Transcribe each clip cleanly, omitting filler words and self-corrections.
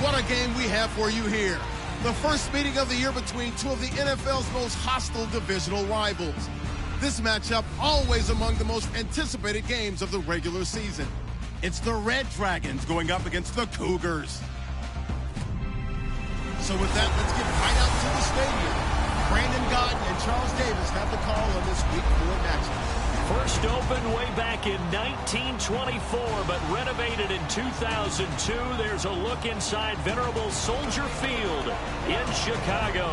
What a game we have for you here. The first meeting of the year between two of the NFL's most hostile divisional rivals. This matchup always among the most anticipated games of the regular season. It's the Red Dragons going up against the Cougars. So with that, let's get right out to the stadium. Brandon Godden and Charles Davis have the call on this Week 4 matchup. First opened way back in 1924, but renovated in 2002. There's a look inside venerable Soldier Field in Chicago.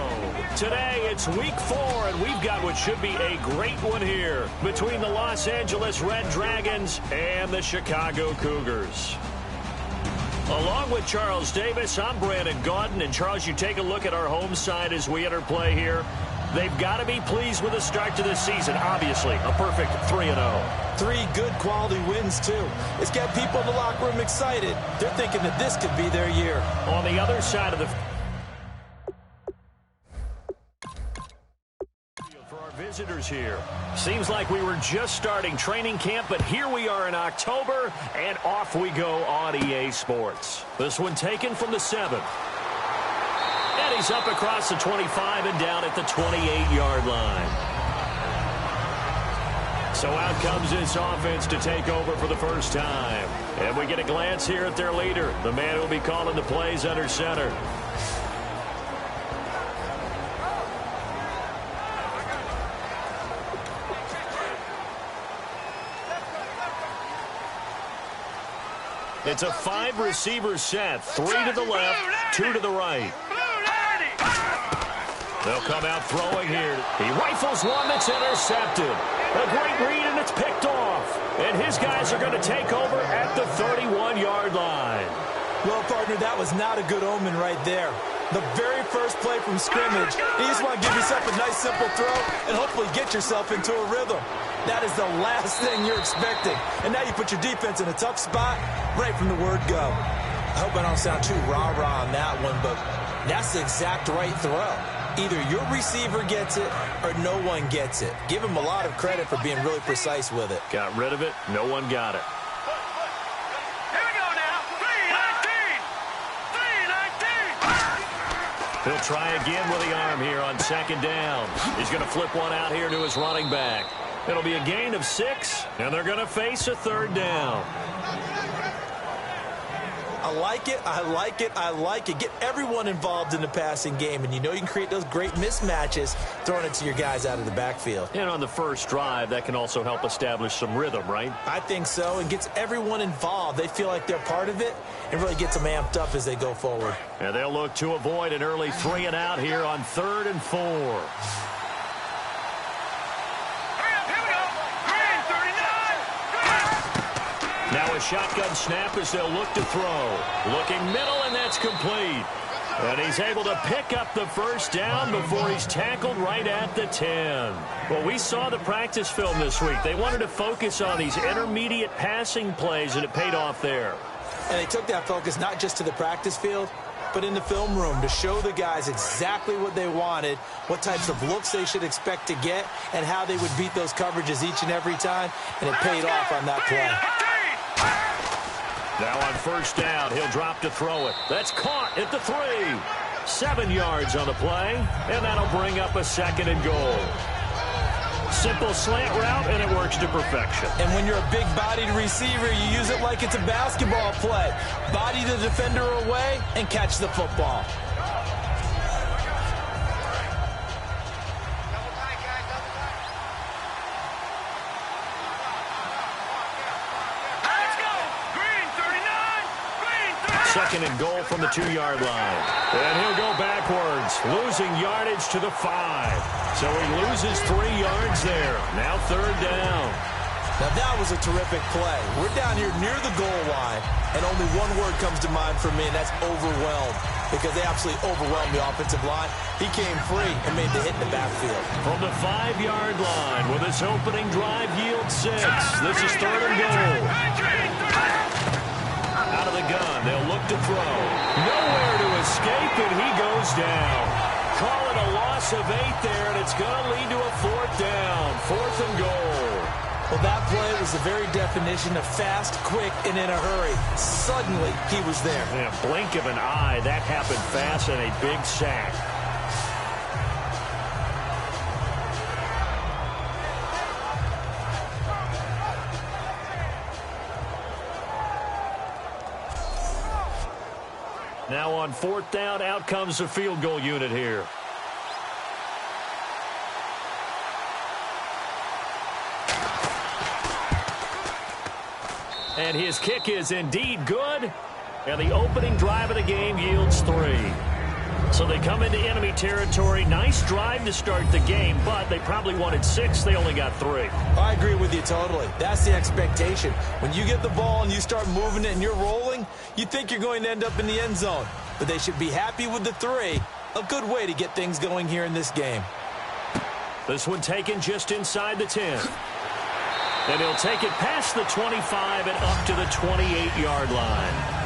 Today, it's Week 4, and we've got what should be a great one here between the Los Angeles Red Dragons and the Chicago Cougars. Along with Charles Davis, I'm Brandon Godden. And Charles, you take a look at our home side as we enter play here. They've got to be pleased with the start to this season. Obviously, a perfect 3-0. 3 good quality wins, too. It's got people in the locker room excited. They're thinking that this could be their year. On the other side of the for our visitors here. Seems like we were just starting training camp, but here we are in October, and off we go on EA Sports. This one taken from the 7. And he's up across the 25 and down at the 28-yard line. So out comes this offense to take over for the first time. And we get a glance here at their leader, the man who will be calling the plays under center. It's a 5-receiver set, 3 to the left, 2 to the right. They'll come out throwing here. He rifles one that's intercepted. A great read, and it's picked off. And his guys are going to take over at the 31-yard line. Well, partner, that was not a good omen right there. The very first play from scrimmage, you just want to give yourself a nice, simple throw and hopefully get yourself into a rhythm. That is the last thing you're expecting. And now you put your defense in a tough spot right from the word go. I hope I don't sound too rah-rah on that one, but that's the exact right throw. Either your receiver gets it or no one gets it. Give him a lot of credit for being really precise with it. Got rid of it. No one got it. Here we go now. 3-19. He'll try again with the arm here on second down. He's going to flip one out here to his running back. It'll be a gain of 6, and they're going to face a 3rd down. I like it, I like it, I like it. Get everyone involved in the passing game, and you know you can create those great mismatches throwing it to your guys out of the backfield. And on the first drive, that can also help establish some rhythm, right? I think so, and gets everyone involved. They feel like they're part of it and really gets them amped up as they go forward. And they'll look to avoid an early 3-and-out here on 3rd and 4. Now a shotgun snap as they'll look to throw. Looking middle, and that's complete. And he's able to pick up the first down before he's tackled right at the 10. Well, we saw the practice film this week. They wanted to focus on these intermediate passing plays, and it paid off there. And they took that focus not just to the practice field, but in the film room to show the guys exactly what they wanted, what types of looks they should expect to get, and how they would beat those coverages each and every time, and it paid off on that play. Now on first down, he'll drop to throw it. That's caught at the 3. 7 yards on the play, and that'll bring up a 2nd and goal. Simple slant route, and it works to perfection. And when you're a big-bodied receiver, you use it like it's a basketball play. Body the defender away and catch the football. Second and goal from the 2-yard line. And he'll go backwards, losing yardage to the 5. So he loses 3 yards there. Now 3rd down. Now that was a terrific play. We're down here near the goal line, and only one word comes to mind for me, and that's overwhelmed, because they absolutely overwhelmed the offensive line. He came free and made the hit in the backfield. From the 5-yard line with his opening drive yield 6. This is 3rd and goal. Out of the gun, they'll look to throw. Nowhere to escape, and he goes down. Call it a loss of 8 there, and it's going to lead to a 4th down. 4th and goal. Well, that play was the very definition of fast, quick, and in a hurry. Suddenly, he was there. In a blink of an eye, that happened fast and a big sack. Now on 4th down, out comes the field goal unit here. And his kick is indeed good. And the opening drive of the game yields 3. So they come into enemy territory. Nice drive to start the game, but they probably wanted 6. They only got 3. I agree with you totally. That's the expectation. When you get the ball and you start moving it and you're rolling, you think you're going to end up in the end zone. But they should be happy with the 3. A good way to get things going here in this game. This one taken just inside the 10. And he'll take it past the 25 and up to the 28-yard line.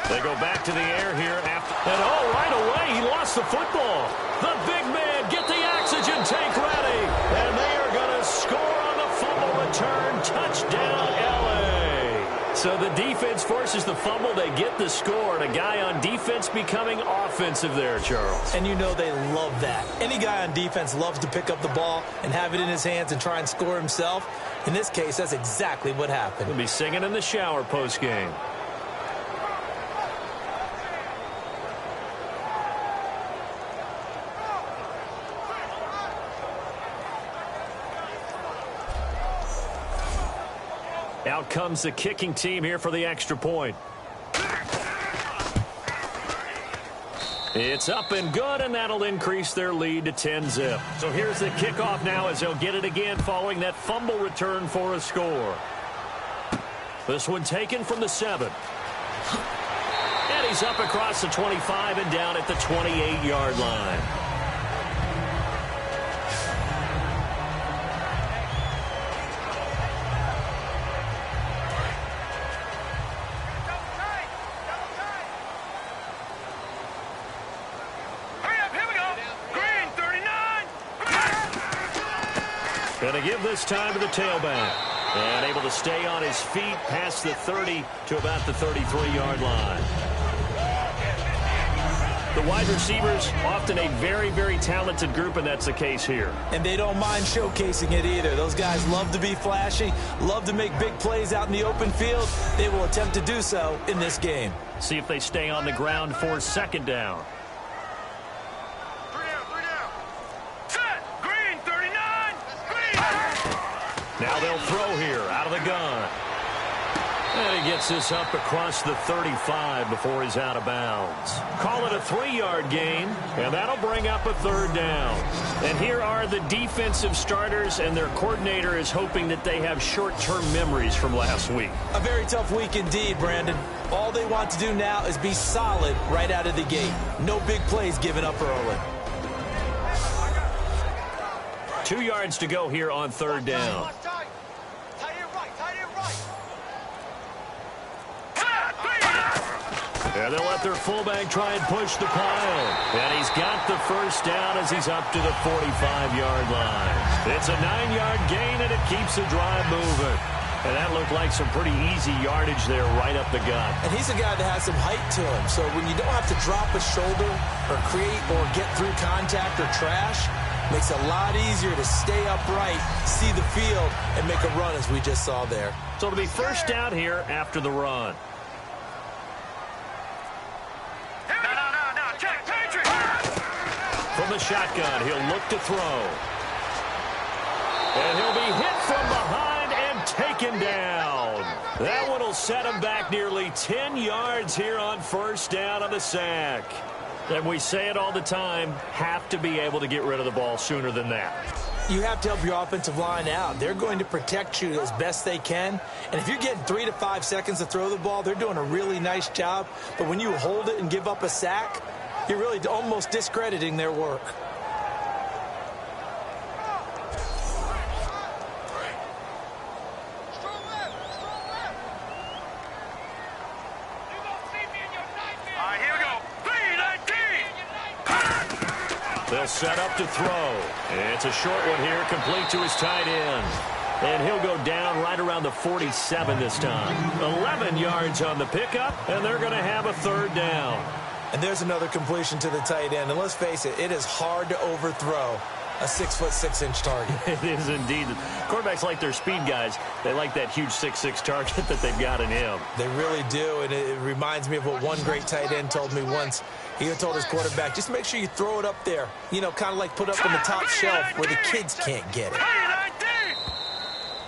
They go back to the air here after. And oh, right away, he lost the football. The big man, get the oxygen tank ready. And they are going to score on the fumble return. Touchdown, L.A. So the defense forces the fumble. They get the score. And a guy on defense becoming offensive there, Charles. And you know they love that. Any guy on defense loves to pick up the ball and have it in his hands and try and score himself. In this case, that's exactly what happened. He'll be singing in the shower post-game. Out comes the kicking team here for the extra point. It's up and good, and that'll increase their lead to 10-zip. So here's the kickoff now as they'll get it again following that fumble return for a score. This one taken from the 7. And he's up across the 25 and down at the 28-yard line. Going to give this time to the tailback. And able to stay on his feet past the 30 to about the 33-yard line. The wide receivers, often a very, very talented group, and that's the case here. And they don't mind showcasing it either. Those guys love to be flashy, love to make big plays out in the open field. They will attempt to do so in this game. See if they stay on the ground for 2nd down. Now they'll throw here out of the gun. And he gets this up across the 35 before he's out of bounds. Call it a 3-yard gain, and that'll bring up a 3rd down. And here are the defensive starters, and their coordinator is hoping that they have short-term memories from last week. A very tough week indeed, Brandon. All they want to do now is be solid right out of the gate. No big plays given up early. 2 yards to go here on 3rd down. And they'll let their fullback try and push the pile. And he's got the 1st down as he's up to the 45-yard line. It's a 9-yard gain, and it keeps the drive moving. And that looked like some pretty easy yardage there right up the gut. And he's a guy that has some height to him. So when you don't have to drop a shoulder or create or get through contact or trash, makes it a lot easier to stay upright, see the field, and make a run as we just saw there. So it'll be 1st down here after the run. From the shotgun, he'll look to throw. And he'll be hit from behind and taken down. That one will set him back nearly 10 yards here on 1st down on the sack. And we say it all the time, have to be able to get rid of the ball sooner than that. You have to help your offensive line out. They're going to protect you as best they can. And if you're getting 3 to 5 seconds to throw the ball, they're doing a really nice job. But when you hold it and give up a sack, you're really almost discrediting their work. He'll set up to throw. It's a short one here, complete to his tight end. And he'll go down right around the 47 this time. 11 yards on the pickup, and they're going to have a third down. And there's another completion to the tight end. And let's face it, it is hard to overthrow a 6'6" target. It is indeed. Quarterbacks like their speed guys. They like that huge 6'6" target that they've got in him. They really do, and it reminds me of what one great tight end told me once. He told his quarterback, just make sure you throw it up there. You know, kind of like put up on the top shelf where the kids can't get it.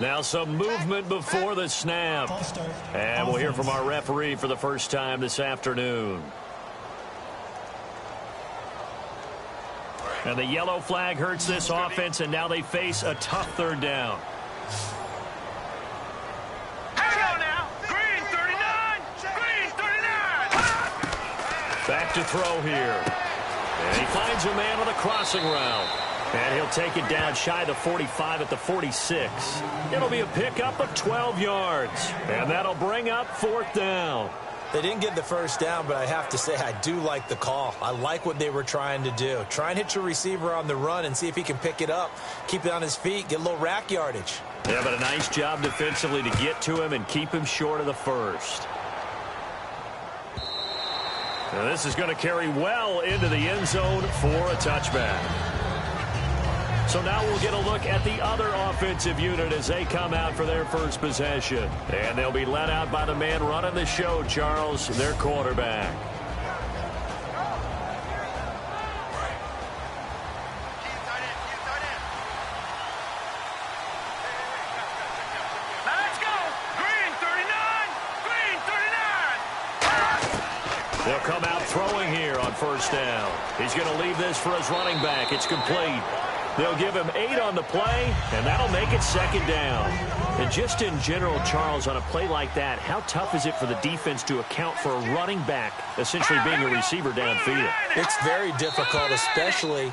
Now some movement before the snap. And we'll hear from our referee for the first time this afternoon. And the yellow flag hurts this offense, and now they face a tough third down. Here we go now. Green 39. Green 39. Back to throw here. And he finds a man on the crossing route. And he'll take it down shy of the 45 at the 46. It'll be a pickup of 12 yards. And that'll bring up fourth down. They didn't get the first down, but I have to say I do like the call. I like what they were trying to do. Try and hit your receiver on the run and see if he can pick it up, keep it on his feet, get a little rack yardage. Yeah, but a nice job defensively to get to him and keep him short of the first. Now this is going to carry well into the end zone for a touchback. So now we'll get a look at the other offensive unit as they come out for their first possession. And they'll be led out by the man running the show, Charles, their quarterback. Now let's go. Green 39. Green 39. They'll come out throwing here on first down. He's going to leave this for his running back. It's complete. They'll give him 8 on the play, and that'll make it second down. And just in general, Charles, on a play like that, how tough is it for the defense to account for a running back essentially being a receiver downfield? It's very difficult, especially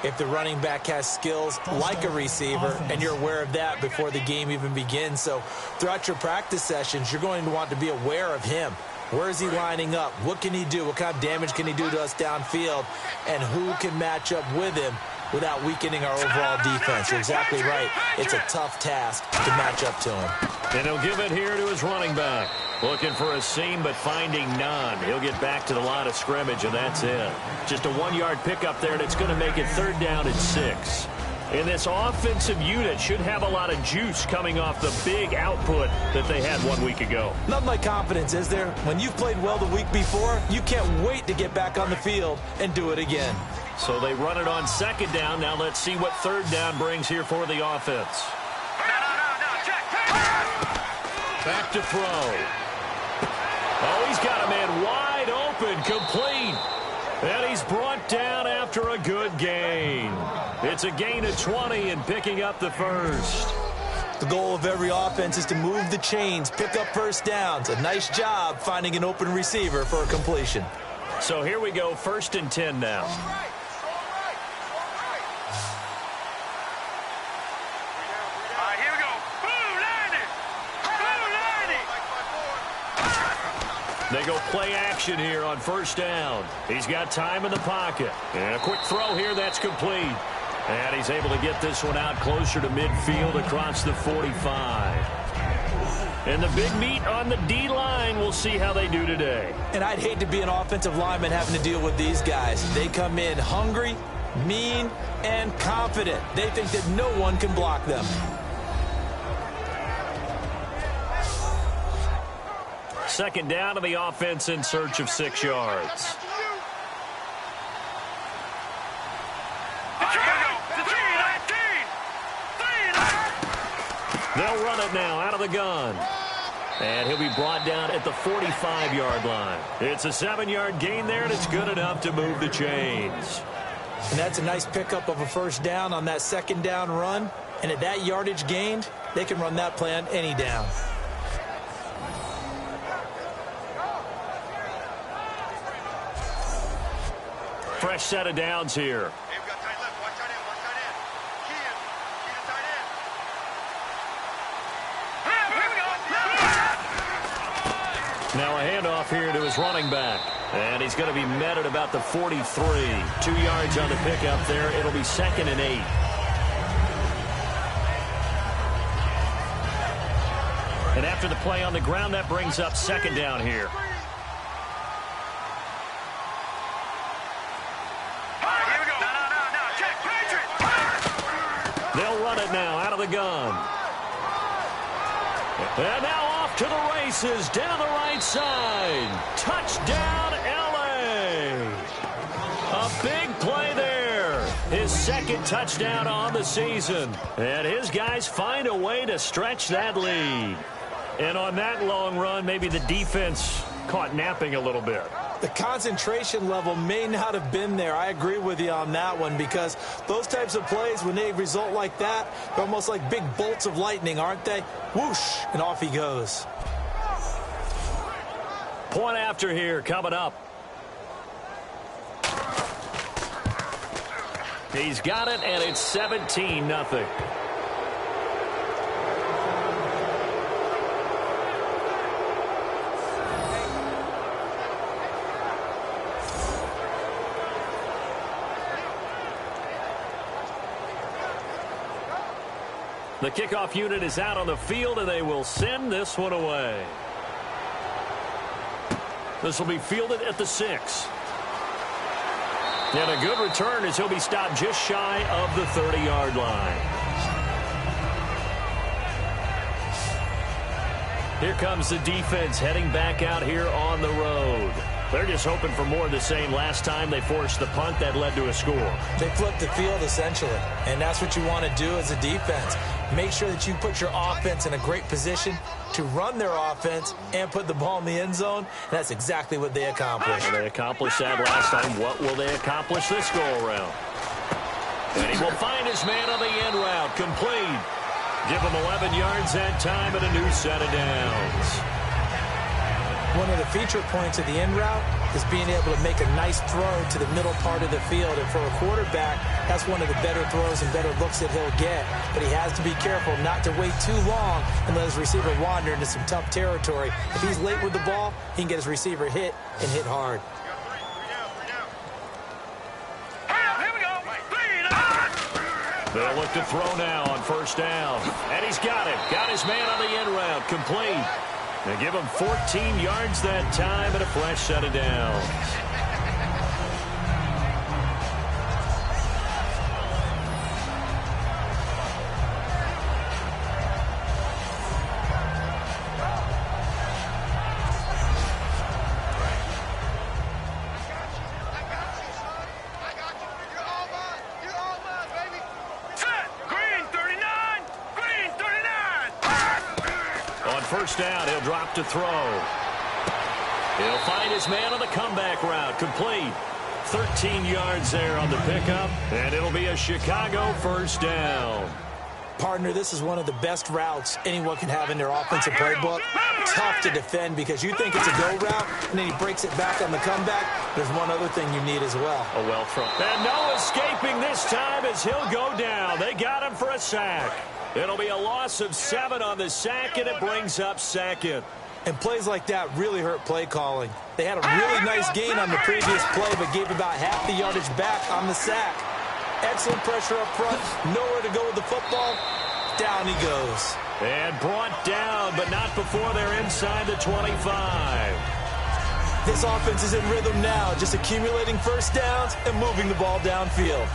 if the running back has skills like a receiver, and you're aware of that before the game even begins. So throughout your practice sessions, you're going to want to be aware of him. Where is he lining up? What can he do? What kind of damage can he do to us downfield? And who can match up with him without weakening our overall defense? You're exactly right. It's a tough task to match up to him. And he'll give it here to his running back. Looking for a seam, but finding none. He'll get back to the line of scrimmage, and that's it. Just a 1-yard pickup there, and it's going to make it third down and 6. And this offensive unit should have a lot of juice coming off the big output that they had 1 week ago. Nothing like confidence, is there? When you've played well the week before, you can't wait to get back on the field and do it again. So they run it on second down. Now let's see what third down brings here for the offense. No, check. Back to throw. Oh, he's got a man wide open, complete. And he's brought down after a good gain. It's a gain of 20 and picking up the first. The goal of every offense is to move the chains, pick up first downs. A nice job finding an open receiver for a completion. So here we go, 1st and 10 now. They go play action here on first down. He's got time in the pocket. And a quick throw here, that's complete. And he's able to get this one out closer to midfield across the 45. And the big meat on the D-line, we'll see how they do today. And I'd hate to be an offensive lineman having to deal with these guys. They come in hungry, mean, and confident. They think that no one can block them. Second down to the offense in search of 6 yards. They'll run it now out of the gun. And he'll be brought down at the 45-yard line. It's a 7-yard gain there, and it's good enough to move the chains. And that's a nice pickup of a first down on that second down run. And at that yardage gained, they can run that play on any down. Fresh set of downs here. Hey, we got tight left. Watch tight end. Watch tight end. Key the tight end. Here we go. Now a handoff off here to his running back. And he's going to be met at about the 43. 2 yards on the pickup there. It'll be 2nd and 8. And after the play on the ground, that brings up 2nd down here. They'll run it now out of the gun. And now off to the races down the right side. Touchdown, L.A. A big play there. His 2nd touchdown on the season. And his guys find a way to stretch that lead. And on that long run, maybe the defense caught napping a little bit. The concentration level may not have been there. I agree with you on that one, because those types of plays, when they result like that, they're almost like big bolts of lightning, aren't they? Whoosh, and off he goes. Point after here coming up. He's got it, and it's 17-0. The kickoff unit is out on the field, and they will send this one away. This will be fielded at the 6. And a good return as he'll be stopped just shy of the 30-yard line. Here comes the defense heading back out here on the road. They're just hoping for more of the same. Last time they forced the punt that led to a score. They flipped the field, essentially, and that's what you want to do as a defense. Make sure that you put your offense in a great position to run their offense and put the ball in the end zone, and that's exactly what they accomplished. Well, they accomplished that last time. What will they accomplish this go-around? And he will find his man on the end route. Complete. Give him 11 yards that time and a new set of downs. One of the feature points of the end route is being able to make a nice throw to the middle part of the field. And for a quarterback, that's one of the better throws and better looks that he'll get. But he has to be careful not to wait too long and let his receiver wander into some tough territory. If he's late with the ball, he can get his receiver hit and hit hard. They'll look to throw now on 1st down. And he's got it. Got his man on the end route. Complete. They give him 14 yards that time and a fresh set of downs. First down, he'll drop to throw. He'll find his man on the comeback route. Complete. 13 yards there on the pickup, and it'll be a Chicago 1st down. Partner, this is one of the best routes anyone can have in their offensive playbook. Tough to defend because you think it's a go route, and then he breaks it back on the comeback. There's one other thing you need as well. A well thrown. And no escaping this time as he'll go down. They got him for a sack. It'll be a loss of 7 on the sack, and it brings up 2nd. And plays like that really hurt play calling. They had a really nice gain on the previous play, but gave about half the yardage back on the sack. Excellent pressure up front. Nowhere to go with the football. Down he goes. And brought down, but not before they're inside the 25. This offense is in rhythm now, just accumulating 1st downs and moving the ball downfield.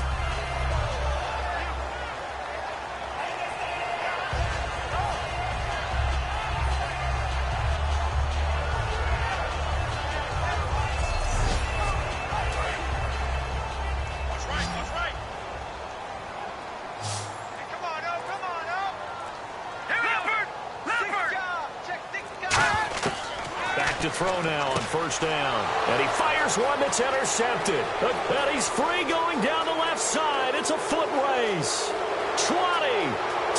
To throw now on 1st down. And he fires one that's intercepted. And he's free going down the left side. It's a foot race. 20,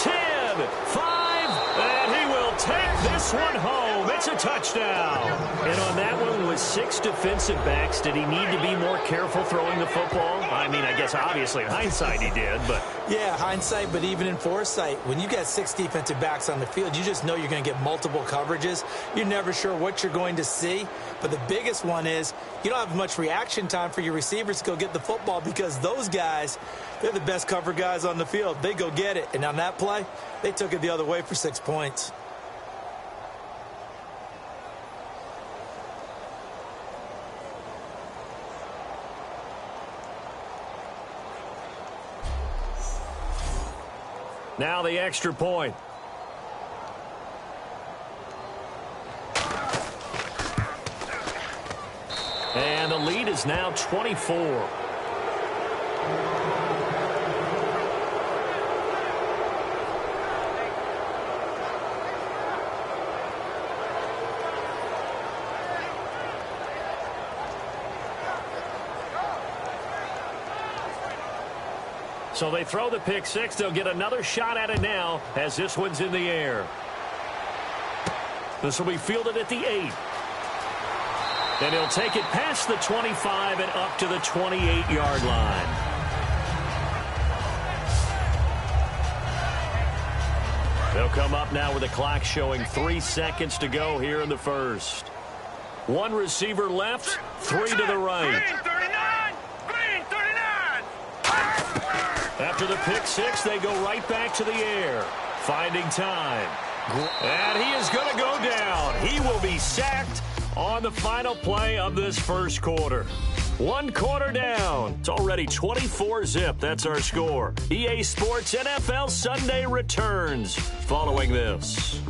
10, 5, and he will take this this one home. It's a touchdown. And on that one, with 6 defensive backs, did he need to be more careful throwing the football? I mean, I guess obviously in hindsight he did, but... Yeah, hindsight, but even in foresight, when you got 6 defensive backs on the field, you just know you're going to get multiple coverages. You're never sure what you're going to see. But the biggest one is you don't have much reaction time for your receivers to go get the football because those guys, they're the best cover guys on the field. They go get it. And on that play, they took it the other way for 6 points. Now the extra point. And the lead is now 24. So they throw the pick six. They'll get another shot at it now as this one's in the air. This will be fielded at the 8. And he'll take it past the 25 and up to the 28-yard line. They'll come up now with the clock showing 3 seconds to go here in the first. 1 receiver left, 3 to the right. Green 39. After the pick six, they go right back to the air, finding time. And he is going to go down. He will be sacked on the final play of this first quarter. 1 quarter down. It's already 24-zip. That's our score. EA Sports NFL Sunday returns following this.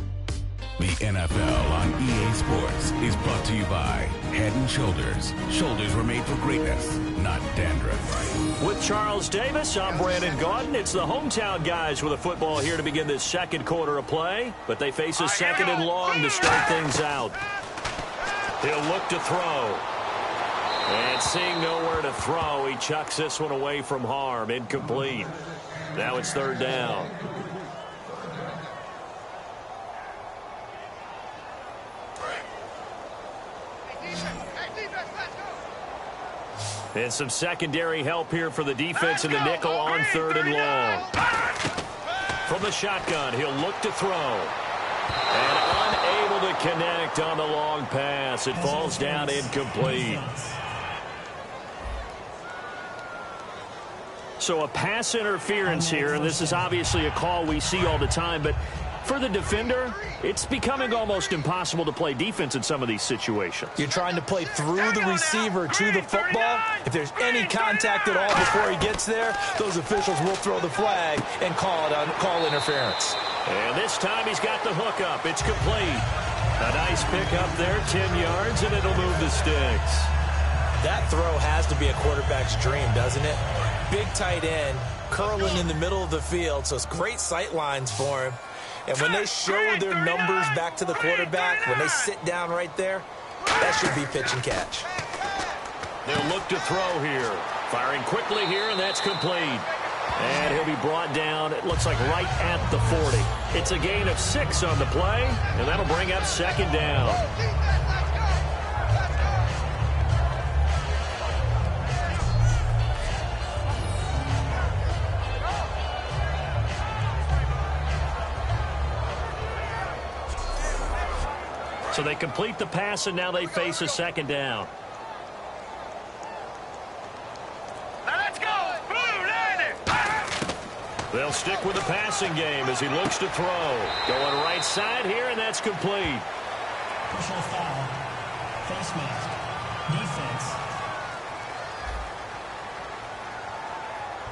The NFL on EA Sports is brought to you by Head & Shoulders. Shoulders were made for greatness, not dandruff. With Charles Davis, I'm Brandon Gaudin. It's the hometown guys with a football here to begin this second quarter of play. But they face a second and long to start things out. He'll look to throw. And seeing nowhere to throw, he chucks this one away from harm. Incomplete. Now it's third down. And some secondary help here for the defense in the nickel on third and long. From the shotgun, he'll look to throw. And unable to connect on the long pass. It falls down incomplete. So a pass interference here, and this is obviously a call we see all the time, but for the defender, it's becoming almost impossible to play defense in some of these situations. You're trying to play through the receiver to the football. If there's any contact at all before he gets there, those officials will throw the flag and call interference. And this time he's got the hook up. It's complete. A nice pick up there, 10 yards, and it'll move the sticks. That throw has to be a quarterback's dream, doesn't it? Big tight end, curling in the middle of the field, so it's great sight lines for him. And when they show their numbers back to the quarterback, when they sit down right there, that should be pitch and catch. They'll look to throw here. Firing quickly here, and that's complete. And he'll be brought down, it looks like right at the 40. It's a gain of 6 on the play, and that'll bring up second down. So they complete the pass, and now they face a second down. Now let's go. Blue Liner. They'll stick with the passing game as he looks to throw. Going right side here, and that's complete. Personal foul. Face mask. Defense.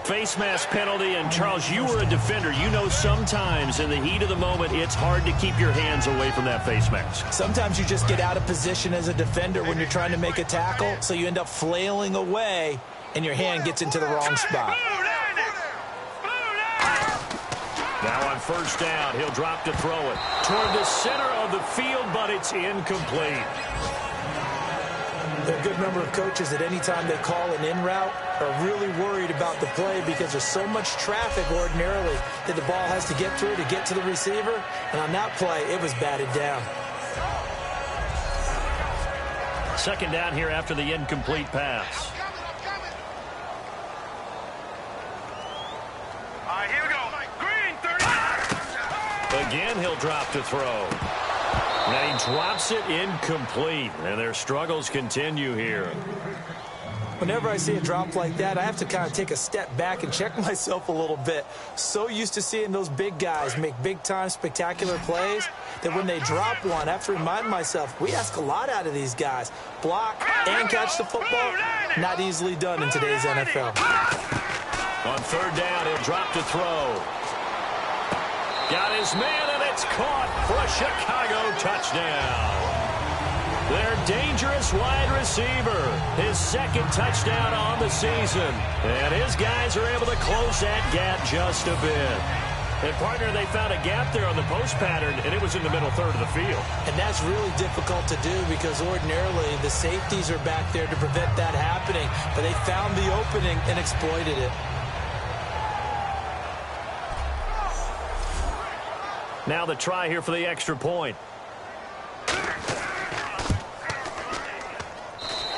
Face mask penalty, and Charles, you were a defender. You know sometimes in the heat of the moment, it's hard to keep your hands away from that face mask. Sometimes you just get out of position as a defender when you're trying to make a tackle, so you end up flailing away, and your hand gets into the wrong spot. Now on first down, he'll drop to throw it toward the center of the field, but it's incomplete. There are a good number of coaches that any time they call an in route are really worried about the play because there's so much traffic ordinarily that the ball has to get through to get to the receiver. And on that play, it was batted down. Second down here after the incomplete pass. All right, here we go. Green, 30. Again, he'll drop to throw. And he drops it incomplete. And their struggles continue here. Whenever I see a drop like that, I have to kind of take a step back and check myself a little bit. So used to seeing those big guys make big-time spectacular plays that when they drop one, I have to remind myself, we ask a lot out of these guys. Block and catch the football, not easily done in today's NFL. On third down, he'll drop to throw. Got his man, and it's caught for a Chicago touchdown. Their dangerous wide receiver, his second touchdown on the season. And his guys are able to close that gap just a bit. And, partner, they found a gap there on the post pattern, and it was in the middle third of the field. And that's really difficult to do because ordinarily the safeties are back there to prevent that happening. But they found the opening and exploited it. Now the try here for the extra point.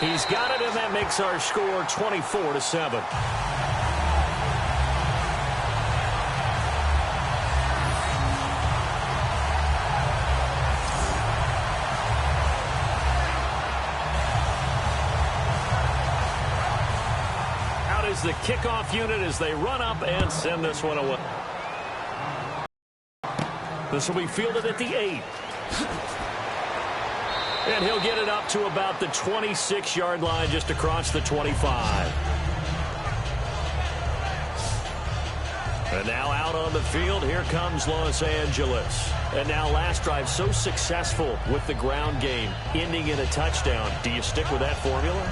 He's got it, and that makes our score 24-7. Out is the kickoff unit as they run up and send this one away. This will be fielded at the 8. And he'll get it up to about the 26-yard line, just across the 25. And now out on the field, here comes Los Angeles. And now last drive so successful with the ground game, ending in a touchdown. Do you stick with that formula?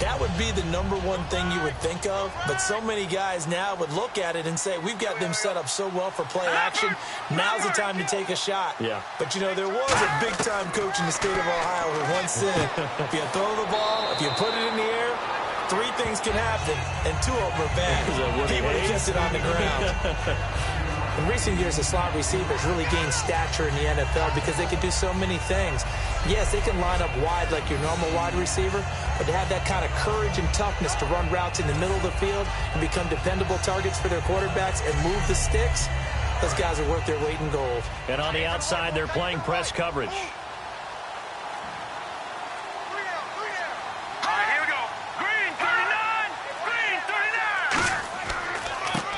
That would be the number one thing you would think of, but so many guys now would look at it and say, we've got them set up so well for play action, now's the time to take a shot. Yeah. But, you know, there was a big-time coach in the state of Ohio who once said, if you throw the ball, if you put it in the air, 3 things can happen, and 2 of them are bad. He would have kept it on the ground. In recent years, the slot receivers really gained stature in the NFL because they can do so many things. Yes, they can line up wide like your normal wide receiver, but to have that kind of courage and toughness to run routes in the middle of the field and become dependable targets for their quarterbacks and move the sticks, those guys are worth their weight in gold. And on the outside, they're playing press coverage.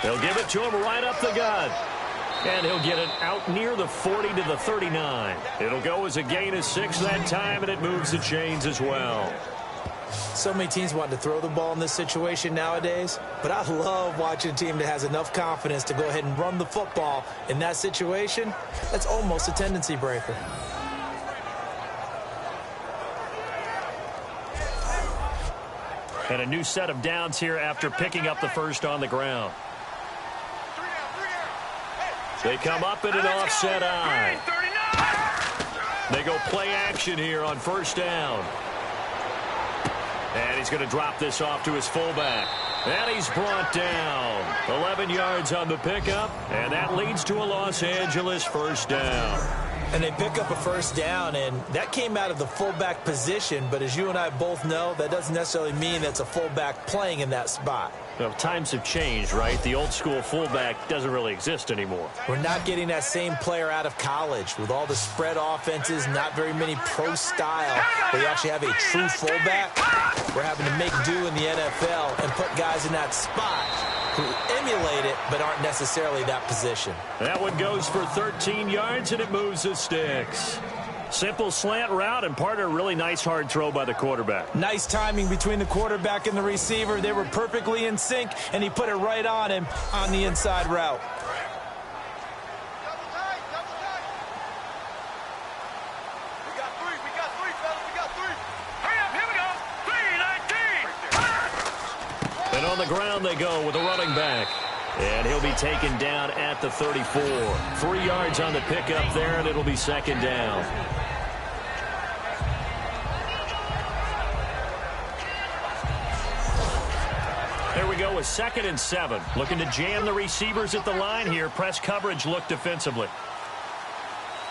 They'll give it to him right up the gut. And he'll get it out near the 40 to the 39. It'll go as a gain of 6 that time, and it moves the chains as well. So many teams want to throw the ball in this situation nowadays, but I love watching a team that has enough confidence to go ahead and run the football in that situation. That's almost a tendency breaker. And a new set of downs here after picking up the first on the ground. They come up in an offset eye. They go play action here on first down. And he's going to drop this off to his fullback. And he's brought down. 11 yards on the pickup, and that leads to a Los Angeles first down. And they pick up a first down, and that came out of the fullback position. But as you and I both know, that doesn't necessarily mean that's a fullback playing in that spot. Well, times have changed, right? The old school fullback doesn't really exist anymore. We're not getting that same player out of college with all the spread offenses, not very many pro style, where you actually have a true fullback. We're having to make do in the NFL and put guys in that spot who emulate it but aren't necessarily that position. That one goes for 13 yards, and it moves the sticks. Simple slant route, and partner, really nice hard throw by the quarterback. Nice timing between the quarterback and the receiver. They were perfectly in sync, and he put it right on him on the inside route. We got three, fellas, we got 3. Hurry up, here we go. 3-19. And on the ground they go with a running back. And he'll be taken down at the 34. 3 yards on the pickup there, and it'll be second down. There we go with 2nd and 7. Looking to jam the receivers at the line here. Press coverage look defensively.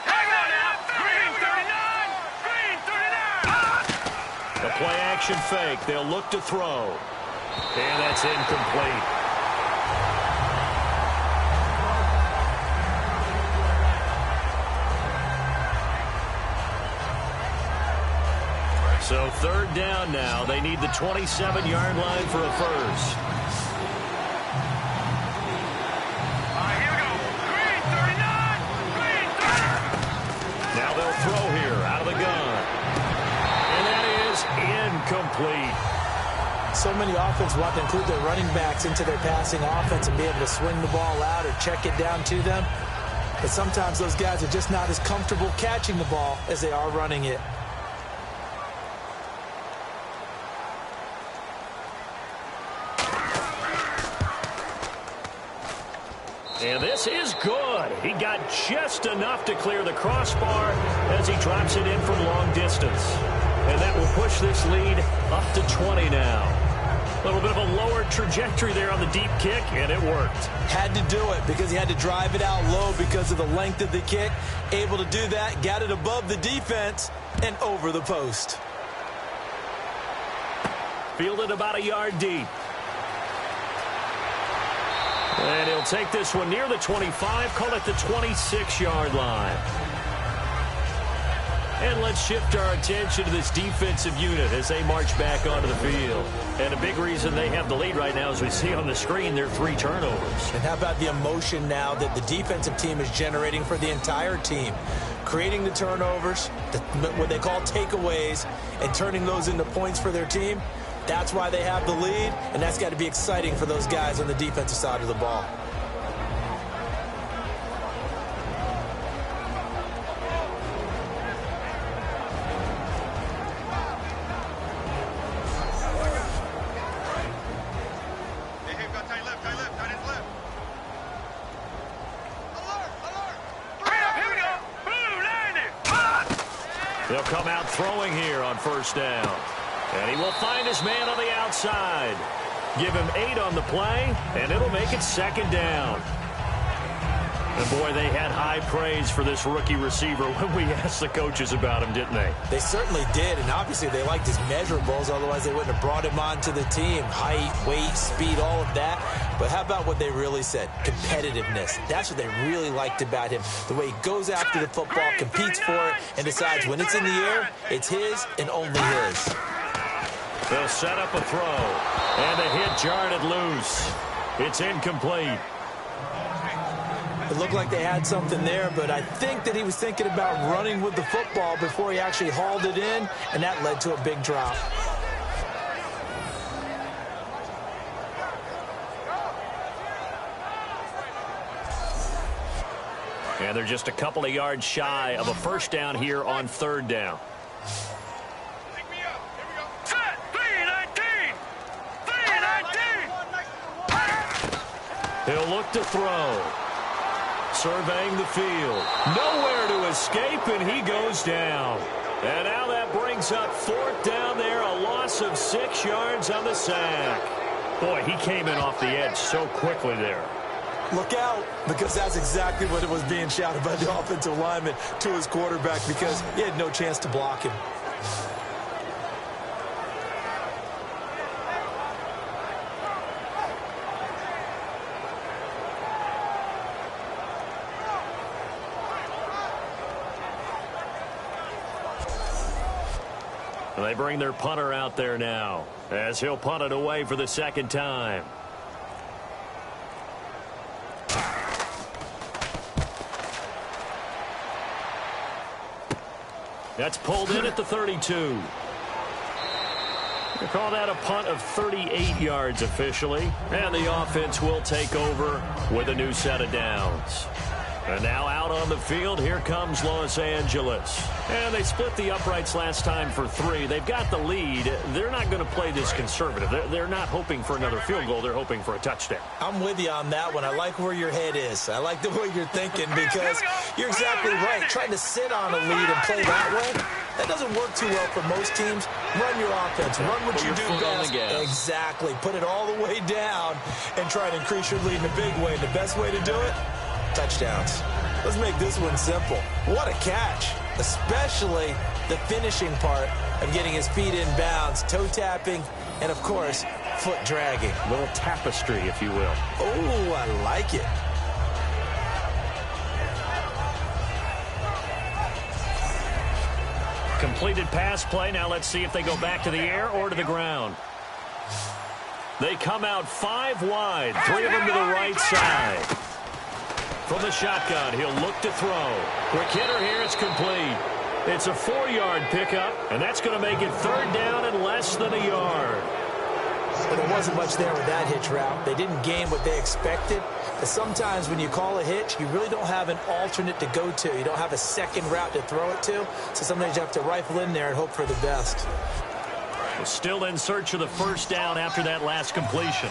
Hang on now. Green 39. Green 39. The play action fake. They'll look to throw. And that's incomplete. So 3rd down now. They need the 27-yard line for a first. All right, here we go. Green 39. Green 30. Now they'll throw here out of the gun. And that is incomplete. So many offenses want to include their running backs into their passing offense and be able to swing the ball out or check it down to them. But sometimes those guys are just not as comfortable catching the ball as they are running it. And this is good. He got just enough to clear the crossbar as he drops it in from long distance. And that will push this lead up to 20 now. A little bit of a lower trajectory there on the deep kick, and it worked. Had to do it because he had to drive it out low because of the length of the kick. Able to do that, got it above the defense and over the post. Fielded about a yard deep. And he'll take this one near the 25, call it the 26-yard line. And let's shift our attention to this defensive unit as they march back onto the field. And a big reason they have the lead right now, as we see on the screen, their 3 turnovers. And how about the emotion now that the defensive team is generating for the entire team? Creating the turnovers, what they call takeaways, and turning those into points for their team. That's why they have the lead, and that's got to be exciting for those guys on the defensive side of the ball. They'll come out throwing here on 1st down. And he will find his man on the outside. Give him 8 on the play, and it'll make it 2nd down. And boy, they had high praise for this rookie receiver when we asked the coaches about him, didn't they? They certainly did, and obviously they liked his measurables, otherwise they wouldn't have brought him onto the team. Height, weight, speed, all of that. But how about what they really said? Competitiveness. That's what they really liked about him. The way he goes after the football, competes for it, and decides when it's in the air, it's his and only his. They'll set up a throw, and the hit jarred it loose. It's incomplete. It looked like they had something there, but I think that he was thinking about running with the football before he actually hauled it in, and that led to a big drop. And they're just a couple of yards shy of a 1st down here on 3rd down. He'll look to throw. Surveying the field. Nowhere to escape, and he goes down. And now that brings up 4th down there, a loss of 6 yards on the sack. Boy, he came in off the edge so quickly there. Look out, because that's exactly what it was being shouted by the offensive lineman to his quarterback, because he had no chance to block him. They bring their punter out there now as he'll punt it away for the 2nd time. That's pulled in at the 32. They call that a punt of 38 yards officially. And the offense will take over with a new set of downs. And now out on the field, here comes Los Angeles. And they split the uprights last time for 3. They've got the lead. They're not going to play this conservative. They're not hoping for another field goal. They're hoping for a touchdown. I'm with you on that one. I like where your head is. I like the way you're thinking, because you're exactly right. Trying to sit on a lead and play that way, that doesn't work too well for most teams. Run your offense. Run what you do best. Exactly. Put it all the way down and try to increase your lead in a big way. The best way to do it, touchdowns. Let's make this one simple. What a catch, especially the finishing part of getting his feet in bounds, toe tapping, and, of course, foot dragging. A little tapestry, if you will. Oh, I like it. Completed pass play. Now let's see if they go back to the air or to the ground. They come out 5 wide. 3 of them to the right side. From the shotgun, he'll look to throw. Quick hitter here. It's complete. It's a 4-yard pickup, and that's going to make it 3rd down and less than a yard. But there wasn't much there with that hitch route. They didn't gain what they expected. But sometimes when you call a hitch, you really don't have an alternate to go to. You don't have a second route to throw it to. So sometimes you have to rifle in there and hope for the best. Still in search of the 1st down after that last completion.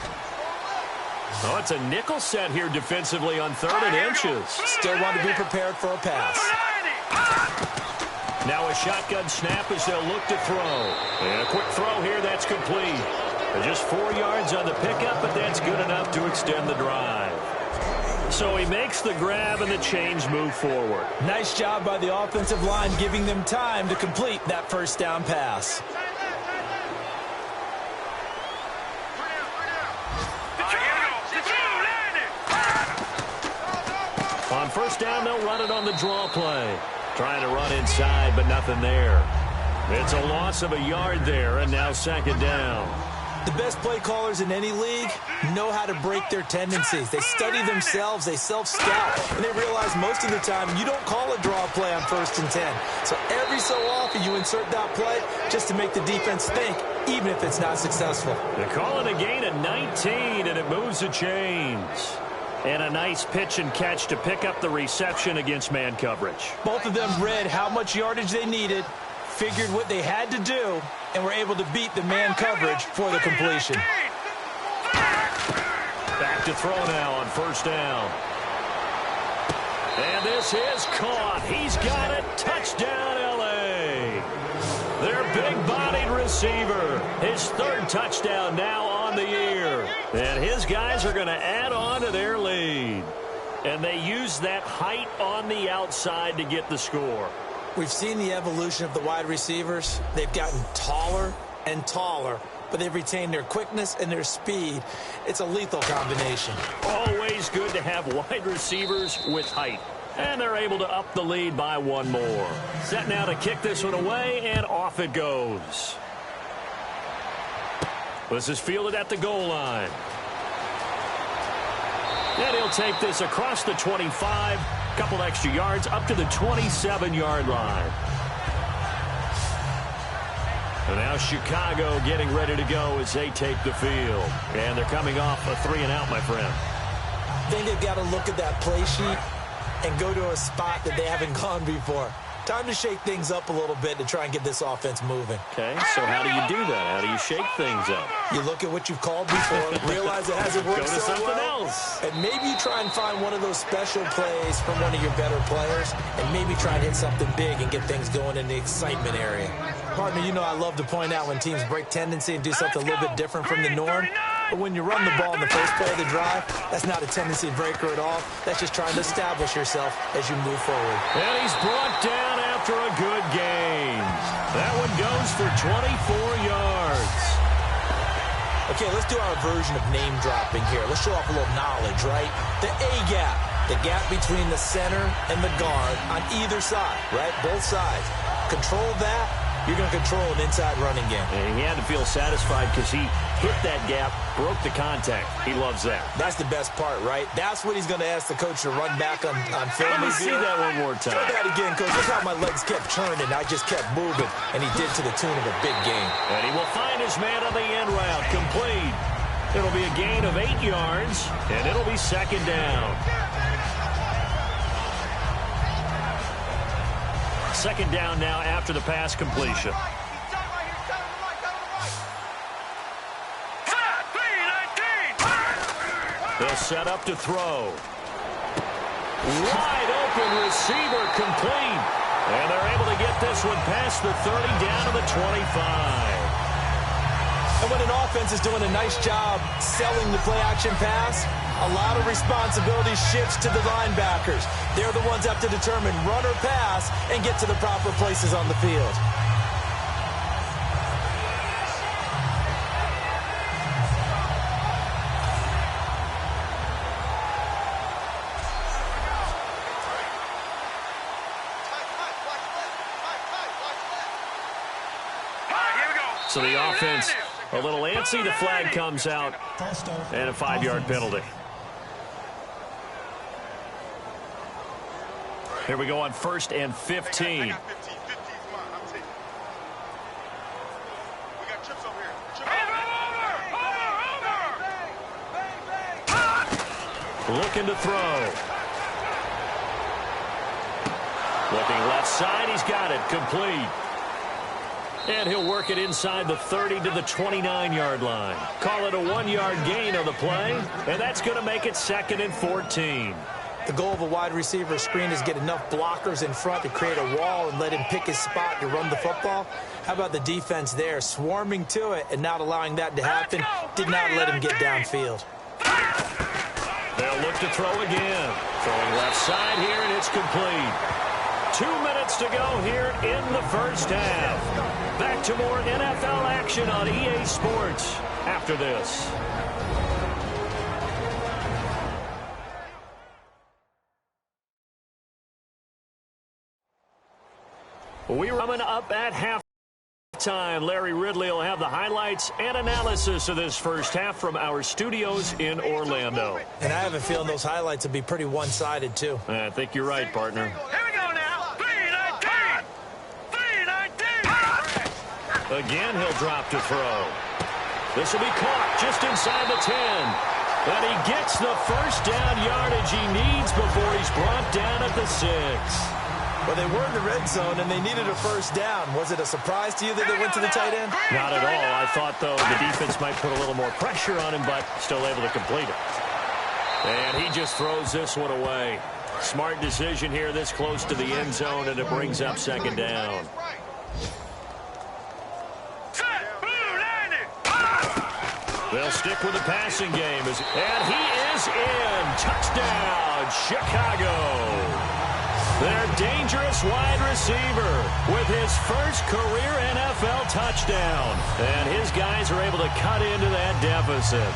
Oh, it's a nickel set here defensively on 3rd and inches. Still want to be prepared for a pass. Now a shotgun snap as they'll look to throw. And a quick throw here, that's complete. Just 4 yards on the pickup, but that's good enough to extend the drive. So he makes the grab and the chains move forward. Nice job by the offensive line giving them time to complete that 1st down pass. On 1st down, they'll run it on the draw play. Trying to run inside, but nothing there. It's a loss of a yard there, and now 2nd down. The best play callers in any league know how to break their tendencies. They study themselves, they self-scout, and they realize most of the time you don't call a draw play on 1st and 10. So every so often you insert that play just to make the defense think, even if it's not successful. They're calling a gain of 19, and it moves the chains. And a nice pitch and catch to pick up the reception against man coverage. Both of them read how much yardage they needed, figured what they had to do, and were able to beat the man coverage for the completion. Back to throw now on 1st down. And this is caught. He's got it. Touchdown, L.A. Their big-bodied receiver. His 3rd touchdown now on the year. And his guys are going to add on to their lead. And they use that height on the outside to get the score. We've seen the evolution of the wide receivers. They've gotten taller and taller, but they've retained their quickness and their speed. It's a lethal combination. Always good to have wide receivers with height. And they're able to up the lead by 1 more. Set now to kick this one away, and off it goes. This is fielded at the goal line. And he'll take this across the 25, couple extra yards up to the 27-yard line. And now Chicago getting ready to go as they take the field. And they're coming off a 3-and-out, my friend. I think they've got to look at that play sheet and go to a spot that they haven't gone before. Time to shake things up a little bit to try and get this offense moving. Okay, so how do you do that? How do you shake things up? You look at what you've called before, realize it hasn't worked Go to so something well, else. and maybe you try and find one of those special plays from one of your better players, and maybe try and hit something big and get things going in the excitement area. Partner, you know I love to point out when teams break tendency and do something a little bit different from the norm. But when you run the ball in the first play of the drive, that's not a tendency breaker at all. That's just trying to establish yourself as you move forward. And he's brought down after a good game. That one goes for 24 yards. Okay, let's do our version of name dropping here. Let's show off a little knowledge, right? The A-gap, the gap between the center and the guard on either side, right? Both sides. Control that, you're going to control an inside running game. And he had to feel satisfied because he hit that gap, broke the contact. He loves that. That's the best part, right? That's what he's going to ask the coach to run back on film. Let me see that one more time. Try that again, coach. Look how my legs kept turning. I just kept moving, and he did to the tune of a big game. And he will find his man on the end route. Complete. It'll be a gain of 8 yards, and it'll be 2nd down. 2nd down now after the pass completion. They'll set up to throw. Wide open receiver complete. And they're able to get this one past the 30 down to the 25. when an offense is doing a nice job selling the play-action pass, a lot of responsibility shifts to the linebackers. They're the ones that have to determine run or pass and get to the proper places on the field. So the offense a little antsy. The flag comes out and a 5-yard penalty. Here we go on 1st and 15. Looking to throw. Looking left side. He's got it. Complete. And he'll work it inside the 30 to the 29-yard line. Call it a 1-yard gain on the play, and that's going to make it 2nd and 14. The goal of a wide receiver screen is get enough blockers in front to create a wall and let him pick his spot to run the football. How about the defense there, swarming to it and not allowing that to happen? Did not let him get downfield. They'll look to throw again. Throwing left side here, and it's complete. 2 minutes to go here in the first half. Back to more NFL action on EA Sports after this. We're coming up at halftime. Larry Ridley will have the highlights and analysis of this first half from our studios in Orlando. And I have a feeling those highlights will be pretty one-sided, too. I think you're right, partner. Again, he'll drop to throw. This will be caught just inside the 10. And he gets the first down yardage he needs before he's brought down at the 6. Well, they were in the red zone, and they needed a first down. Was it a surprise to you that they went to the tight end? Not at all. I thought, though, the defense might put a little more pressure on him, but still able to complete it. And he just throws this one away. Smart decision here this close to the end zone, and it brings up 2nd down. They'll stick with the passing game. And he is in. Touchdown, Chicago. Their dangerous wide receiver with his first career NFL touchdown. And his guys are able to cut into that deficit.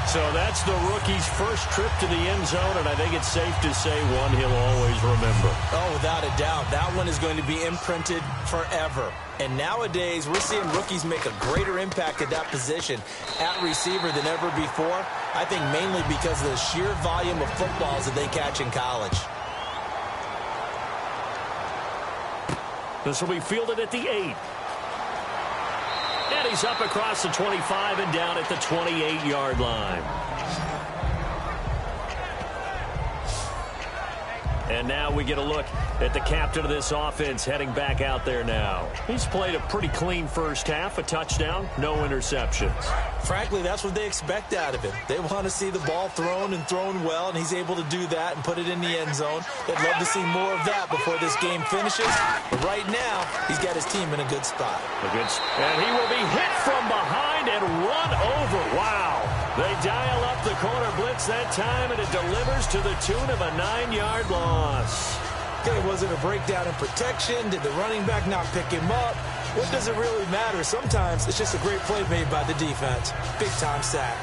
So that's the rookie's first trip to the end zone, and I think it's safe to say one he'll always remember. Oh, without a doubt. That one is going to be imprinted forever. And nowadays, we're seeing rookies make a greater impact at that position at receiver than ever before. I think mainly because of the sheer volume of footballs that they catch in college. This will be fielded at the 8. And he's up across the 25 and down at the 28-yard line. And now we get a look at the captain of this offense heading back out there now. He's played a pretty clean first half, a touchdown, no interceptions. Frankly, that's what they expect out of him. They want to see the ball thrown and thrown well, and he's able to do that and put it in the end zone. They'd love to see more of that before this game finishes. But right now, he's got his team in a good spot. And he will be hit from behind and run over. Wow. They dial up the corner blitz that time, and it delivers to the tune of a 9-yard loss. Okay, was it a breakdown in protection? Did the running back not pick him up? What does it really matter? Sometimes it's just a great play made by the defense. Big-time sack.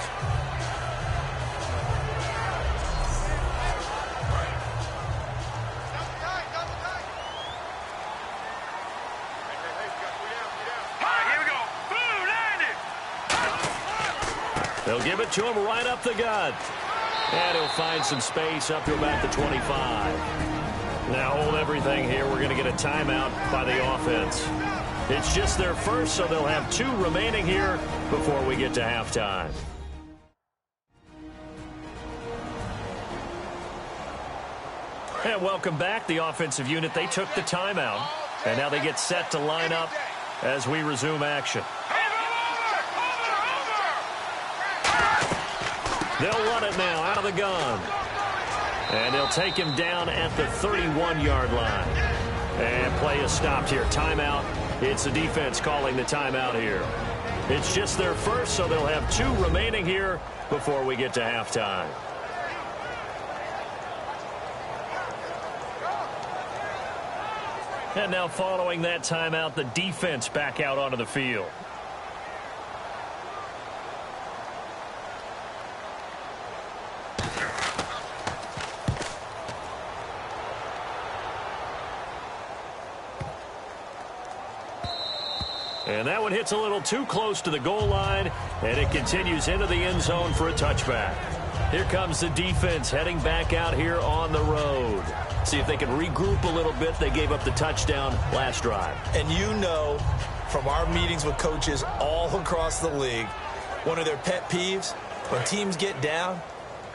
They'll give it to him right up the gut. And he'll find some space up to about the 25. Now hold everything here. We're going to get a timeout by the offense. It's just their first, so they'll have 2 remaining here before we get to halftime. And welcome back. The offensive unit, they took the timeout. And now they get set to line up as we resume action. They'll run it now out of the gun. And they'll take him down at the 31-yard line. And play is stopped here. Timeout. It's the defense calling the timeout here. It's just their first, so they'll have 2 remaining here before we get to halftime. And now following that timeout, the defense back out onto the field. And that one hits a little too close to the goal line, and it continues into the end zone for a touchback. Here comes the defense heading back out here on the road. See if they can regroup a little bit. They gave up the touchdown last drive. And you know from our meetings with coaches all across the league, one of their pet peeves, when teams get down,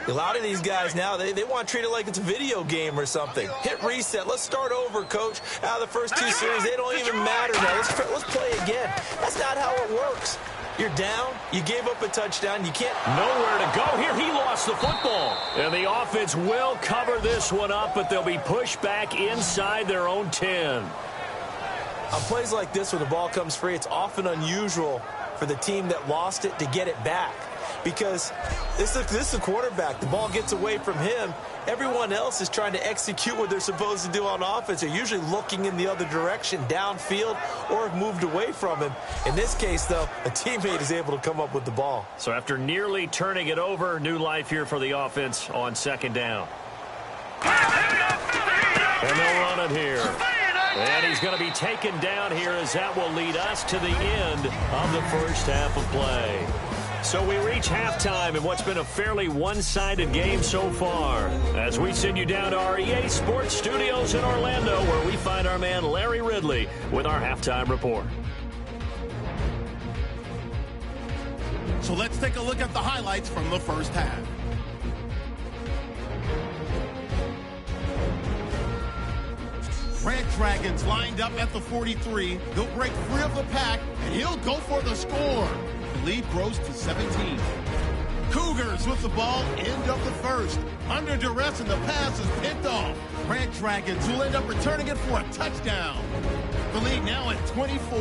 a lot of these guys now, they want to treat it like it's a video game or something. Hit reset. Let's start over, coach. Out of the first 2 series, they don't even matter now. Let's play again. That's not how it works. You're down. You gave up a touchdown. You can't. Nowhere to go here. He lost the football. And the offense will cover this one up, but they'll be pushed back inside their own 10. On plays like this where the ball comes free, it's often unusual for the team that lost it to get it back. Because this is a quarterback. The ball gets away from him. Everyone else is trying to execute what they're supposed to do on offense. They're usually looking in the other direction, downfield, or have moved away from him. In this case, though, a teammate is able to come up with the ball. So after nearly turning it over, new life here for the offense on 2nd down. And they'll run it here. And he's going to be taken down here as that will lead us to the end of the first half of play. So we reach halftime in what's been a fairly one-sided game so far, as we send you down to our EA Sports Studios in Orlando, where we find our man Larry Ridley with our halftime report. So let's take a look at the highlights from the first half. Red Dragons lined up at the 43. They'll break free of the pack, and he'll go for the score. The lead grows to 17. Cougars with the ball, end of the first. Under duress, and the pass is picked off. Red Dragons will end up returning it for a touchdown. The lead now at 24.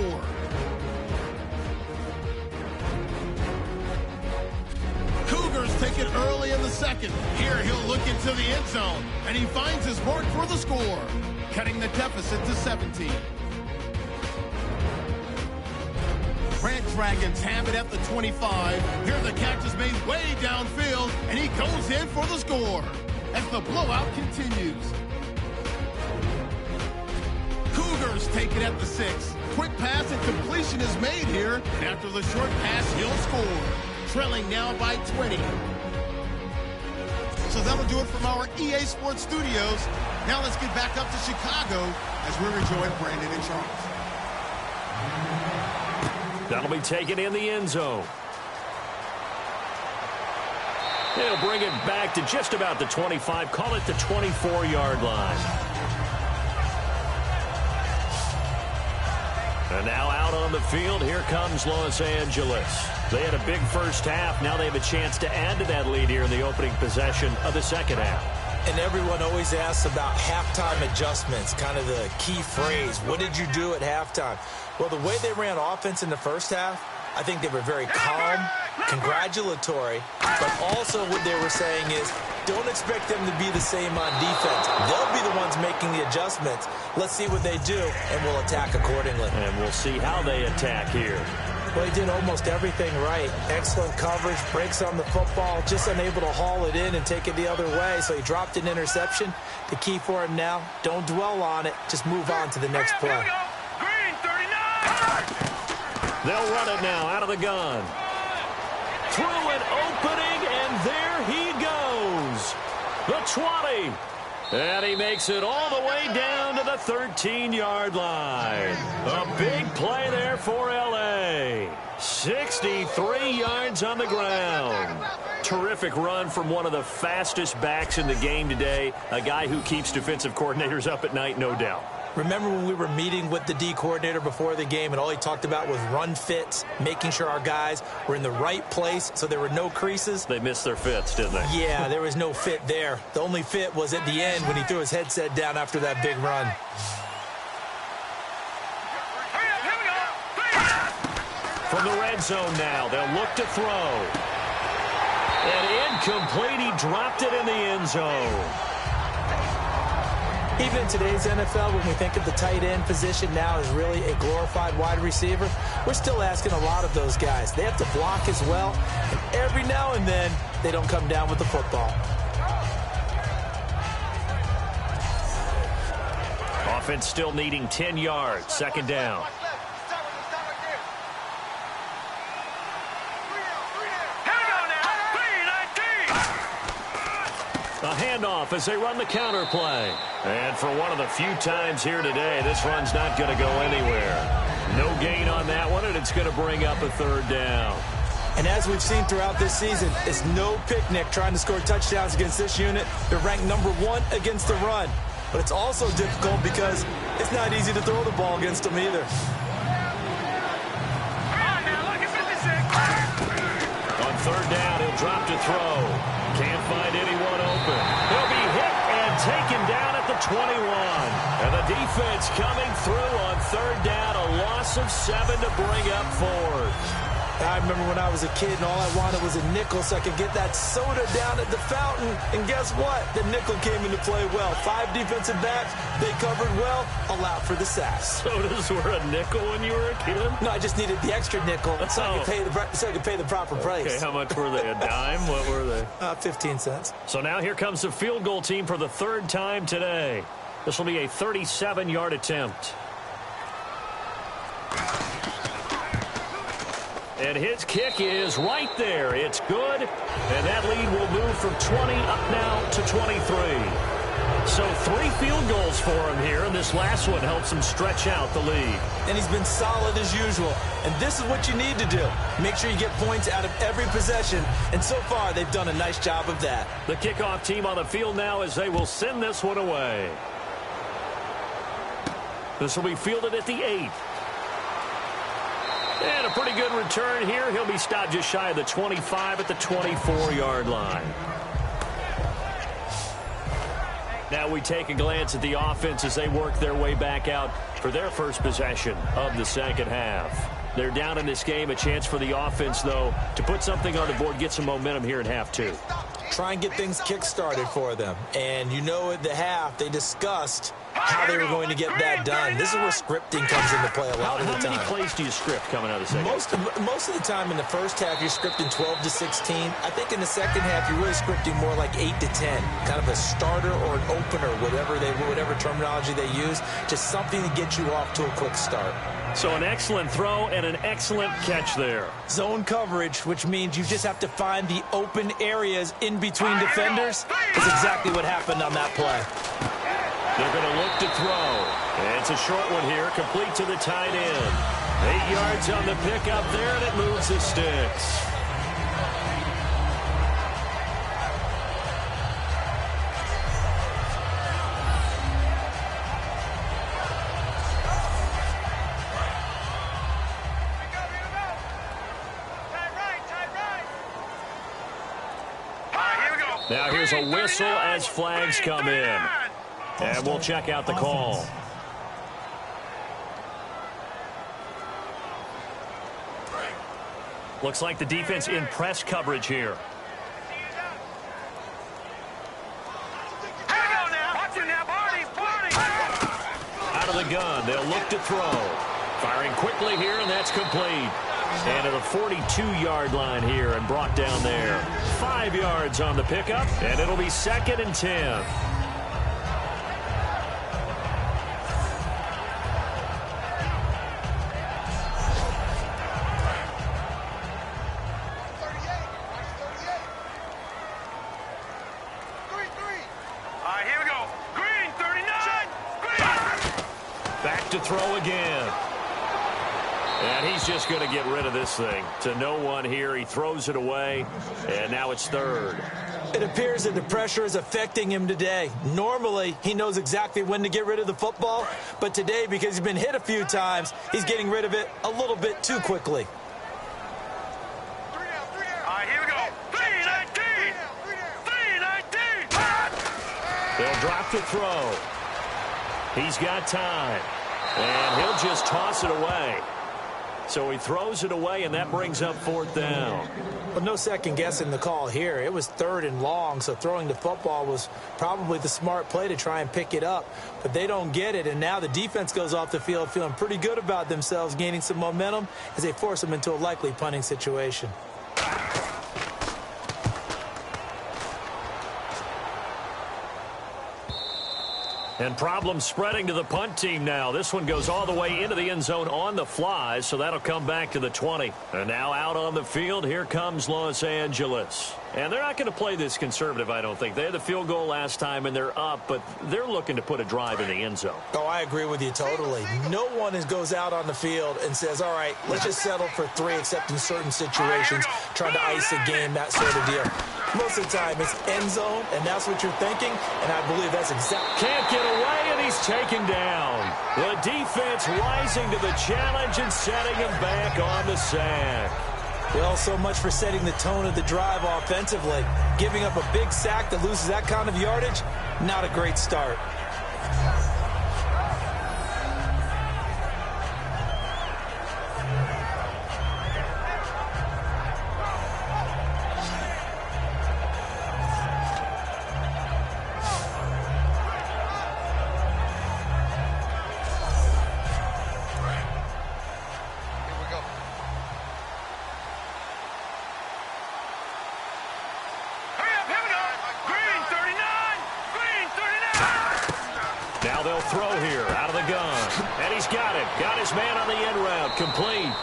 Cougars take it early in the second. Here he'll look into the end zone, and he finds his mark for the score, cutting the deficit to 17. Red Dragons have it at the 25. Here the catch is made way downfield, and he goes in for the score as the blowout continues. Cougars take it at the 6. Quick pass and completion is made here, and after the short pass, he'll score, trailing now by 20. So that'll do it from our EA Sports Studios. Now let's get back up to Chicago as we rejoin Brandon and Charles. That'll be taken in the end zone. They'll bring it back to just about the 25, call it the 24-yard line. And now out on the field, here comes Los Angeles. They had a big first half. Now they have a chance to add to that lead here in the opening possession of the second half. And everyone always asks about halftime adjustments, kind of the key phrase. What did you do at halftime? Well, the way they ran offense in the first half, I think they were very calm, congratulatory, but also what they were saying is don't expect them to be the same on defense. They'll be the ones making the adjustments. Let's see what they do, and we'll attack accordingly. And we'll see how they attack here. Well, he did almost everything right. Excellent coverage, breaks on the football, just unable to haul it in and take it the other way, so he dropped an interception. The key for him now, don't dwell on it, just move on to the next play. They'll run it now out of the gun. Through an opening, and there he goes. The 20. And he makes it all the way down to the 13-yard line. A big play there for L.A. 63 yards on the ground. Terrific run from one of the fastest backs in the game today. A guy who keeps defensive coordinators up at night, no doubt. Remember when we were meeting with the D coordinator before the game and all he talked about was run fits, making sure our guys were in the right place so there were no creases? They missed their fits, didn't they? Yeah, there was no fit there. The only fit was at the end when he threw his headset down after that big run. From From the red zone now, they'll look to throw. And incomplete, he dropped it in the end zone. Even in today's NFL, when we think of the tight end position now as really a glorified wide receiver, we're still asking a lot of those guys. They have to block as well, and every now and then, they don't come down with the football. Offense still needing 10 yards, second down. A handoff as they run the counter play. And for one of the few times here today, this run's not going to go anywhere. No gain on that one, and it's going to bring up a third down. And as we've seen throughout this season, it's no picnic trying to score touchdowns against this unit. They're ranked #1 against the run. But it's also difficult because it's not easy to throw the ball against them either. On third down, he'll drop to throw. Can't find anyone open. He'll be hit and taken down at the 21. And the defense coming through on third down. A loss of 7 to bring up fourth. I remember when I was a kid and all I wanted was a nickel so I could get that soda down at the fountain. And guess what? The nickel came into play well. 5 defensive backs. They covered well. Allowed for the sacks. Sodas were a nickel when you were a kid? No, I just needed the extra nickel so I could pay the proper price. Okay, how much were they? A dime? What were they? 15 cents. So now here comes the field goal team for the third time today. This will be a 37-yard attempt. And his kick is right there. It's good. And that lead will move from 20 up now to 23. So 3 field goals for him here, and this last one helps him stretch out the lead. And he's been solid as usual. And this is what you need to do. Make sure you get points out of every possession. And so far, they've done a nice job of that. The kickoff team on the field now as they will send this one away. This will be fielded at the 8. And a pretty good return here. He'll be stopped just shy of the 25 at the 24-yard line. Now we take a glance at the offense as they work their way back out for their first possession of the second half. They're down in this game. A chance for the offense, though, to put something on the board, get some momentum here in half 2. Try and get things kick-started for them. And you know at the half, they discussed how they were going to get that done. This is where scripting comes into play a lot of the time. How many plays do you script coming out of the second? Most of the time in the first half, you're scripting 12 to 16. I think in the second half, you're really scripting more like 8 to 10. Kind of a starter or an opener, whatever terminology they use. Just something to get you off to a quick start. So an excellent throw and an excellent catch there. Zone coverage, which means you just have to find the open areas in between defenders, is exactly what happened on that play. They're going to look to throw. And it's a short one here, complete to the tight end. 8 yards on the pickup there, and it moves the sticks. Now here's a whistle as flags come in. And we'll check out the call. Looks like the defense in press coverage here. Out of the gun, they'll look to throw. Firing quickly here, and that's complete. And to the 42-yard line here and brought down there. 5 yards on the pickup, and it'll be 2nd and 10. Here we go. Green, 39. Green. Back to throw again. And he's just going to get rid of this thing. To no one here. He throws it away. And now it's 3rd. It appears that the pressure is affecting him today. Normally, he knows exactly when to get rid of the football. But today, because he's been hit a few times, he's getting rid of it a little bit too quickly. Here we go. 319. 319. They'll drop the throw. He's got time. And he'll just toss it away. So he throws it away, and that brings up 4th down. Well, no second guessing the call here. It was 3rd and long, so throwing the football was probably the smart play to try and pick it up. But they don't get it, and now the defense goes off the field feeling pretty good about themselves, gaining some momentum as they force them into a likely punting situation. And problems spreading to the punt team now. This one goes all the way into the end zone on the fly, so that'll come back to the 20. And now out on the field, here comes Los Angeles. And they're not going to play this conservative, I don't think. They had the field goal last time, and they're up, but they're looking to put a drive in the end zone. Oh, I agree with you totally. No one goes out on the field and says, all right, let's just settle for 3, except in certain situations, trying to ice a game, that sort of deal. Most of the time, it's end zone, and that's what you're thinking, and I believe that's exactly. Can't get away, and he's taken down. The defense rising to the challenge and setting him back on the sack. Well, so much for setting the tone of the drive offensively. Giving up a big sack that loses that kind of yardage, not a great start. Now they'll throw here out of the gun. And he's got it. Got his man on the end route. Complete.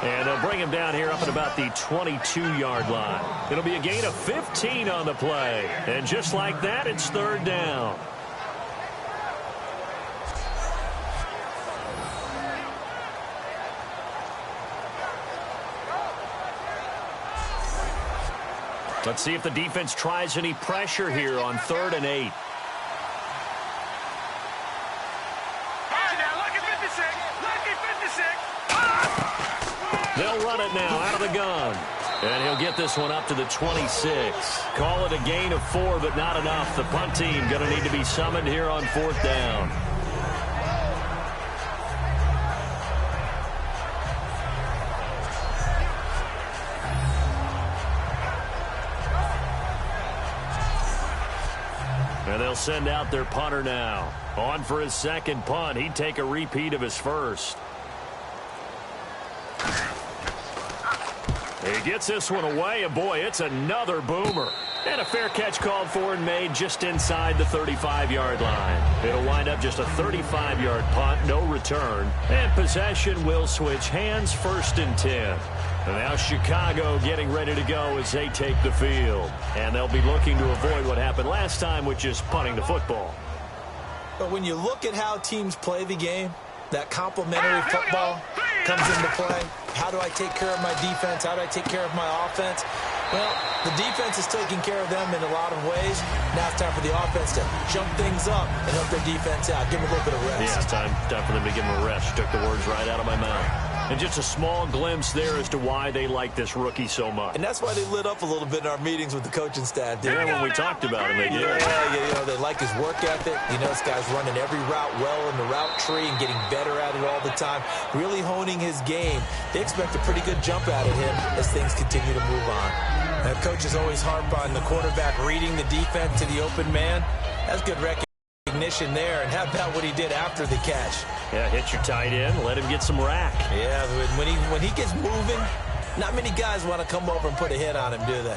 And they'll bring him down here up at about the 22-yard line. It'll be a gain of 15 on the play. And just like that, it's 3rd down. Let's see if the defense tries any pressure here on 3rd and 8. They'll run it now out of the gun. And he'll get this one up to the 26. Call it a gain of 4, but not enough. The punt team going to need to be summoned here on 4th down. And they'll send out their punter now. On for his 2nd punt. He'd take a repeat of his 1st. He gets this one away, and boy, it's another boomer. And a fair catch called for and made just inside the 35-yard line. It'll wind up just a 35-yard punt, no return. And possession will switch hands, 1st and 10. And now Chicago getting ready to go as they take the field. And they'll be looking to avoid what happened last time, which is punting the football. But when you look at how teams play the game, that complementary football comes into play. How do I take care of my defense? How do I take care of my offense? Well, the defense is taking care of them in a lot of ways. Now it's time for the offense to jump things up and help their defense out. Give them a little bit of rest. Yeah, time for them to give them a rest. You took the words right out of my mouth. And just a small glimpse there as to why they like this rookie so much. And that's why they lit up a little bit in our meetings with the coaching staff. Yeah, when we talked about him, they did. Yeah, you know, they like his work ethic. You know, this guy's running every route well in the route tree and getting better at it all the time, really honing his game. They expect a pretty good jump out of him as things continue to move on. Now, coaches always harp on the quarterback reading the defense to the open man. That's good recognition there. And how about what he did after the catch? Yeah, hit your tight end, let him get some rack. Yeah, when he gets moving, not many guys want to come over and put a hit on him, do they?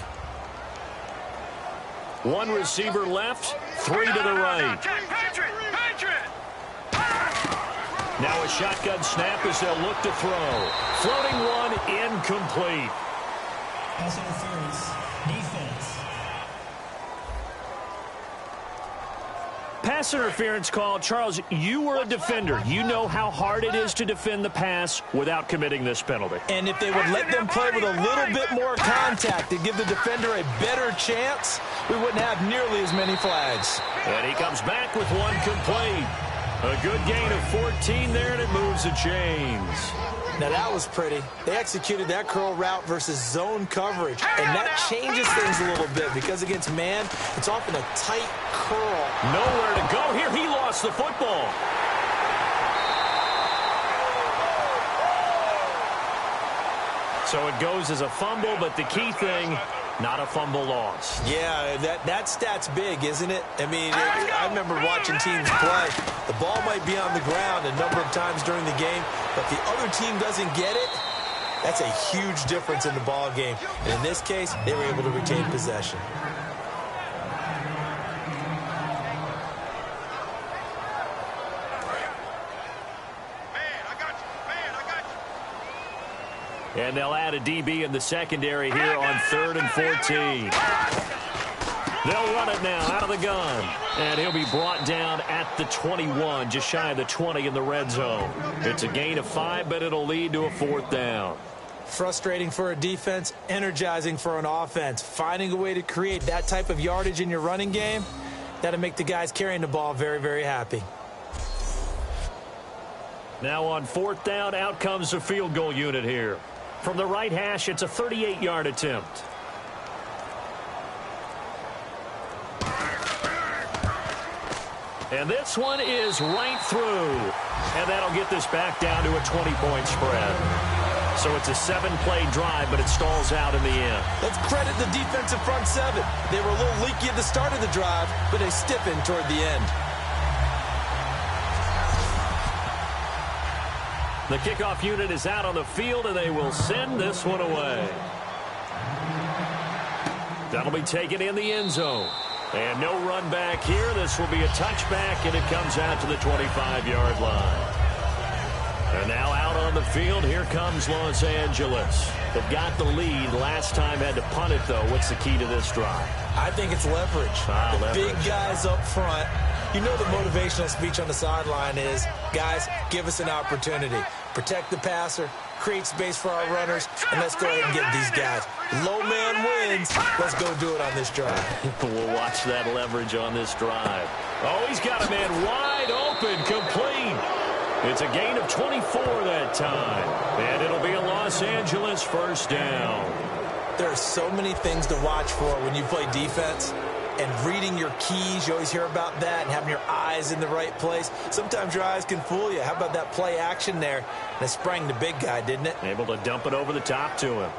One receiver left, 3 to the right. Now a shotgun snap as they'll look to throw. Floating one, incomplete. Pass interference, defense. Pass interference call. Charles, you were a defender. You know how hard it is to defend the pass without committing this penalty. And if they would let them play with a little bit more contact to give the defender a better chance, we wouldn't have nearly as many flags. And he comes back with one complete. A good gain of 14 there, and it moves the chains. Now, that was pretty. They executed that curl route versus zone coverage, and that changes things a little bit because against man, it's often a tight curl. Nowhere to go here. He lost the football. So it goes as a fumble, but the key thing, not a fumble loss. Yeah, that stat's big, isn't it? I mean, I remember watching teams play. The ball might be on the ground a number of times during the game, but the other team doesn't get it. That's a huge difference in the ball game. And in this case, they were able to retain possession. And they'll add a DB in the secondary here on 3rd and 14. They'll run it now out of the gun. And he'll be brought down at the 21, just shy of the 20 in the red zone. It's a gain of 5, but it'll lead to a 4th down. Frustrating for a defense, energizing for an offense. Finding a way to create that type of yardage in your running game, that'll make the guys carrying the ball very, very happy. Now on 4th down, out comes the field goal unit here. From the right hash, it's a 38-yard attempt. And this one is right through. And that'll get this back down to a 20-point spread. So it's a 7-play drive, but it stalls out in the end. Let's credit the defensive front 7. They were a little leaky at the start of the drive, but they stiffened toward the end. The kickoff unit is out on the field, and they will send this one away. That'll be taken in the end zone. And no run back here. This will be a touchback, and it comes out to the 25-yard line. And now out on the field, here comes Los Angeles. They've got the lead. Last time had to punt it, though. What's the key to this drive? I think it's leverage. The leverage. Big guys up front. You know the motivational speech on the sideline is, guys, give us an opportunity. Protect the passer, create space for our runners, and let's go ahead and get these guys. Low man wins. Let's go do it on this drive. We'll watch that leverage on this drive. Oh, he's got a man wide open, complete. It's a gain of 24 that time. And it'll be a Los Angeles 1st down. There are so many things to watch for when you play defense. And reading your keys, you always hear about that, and having your eyes in the right place. Sometimes your eyes can fool you. How about that play action there? And it sprang the big guy, didn't it? Able to dump it over the top to him.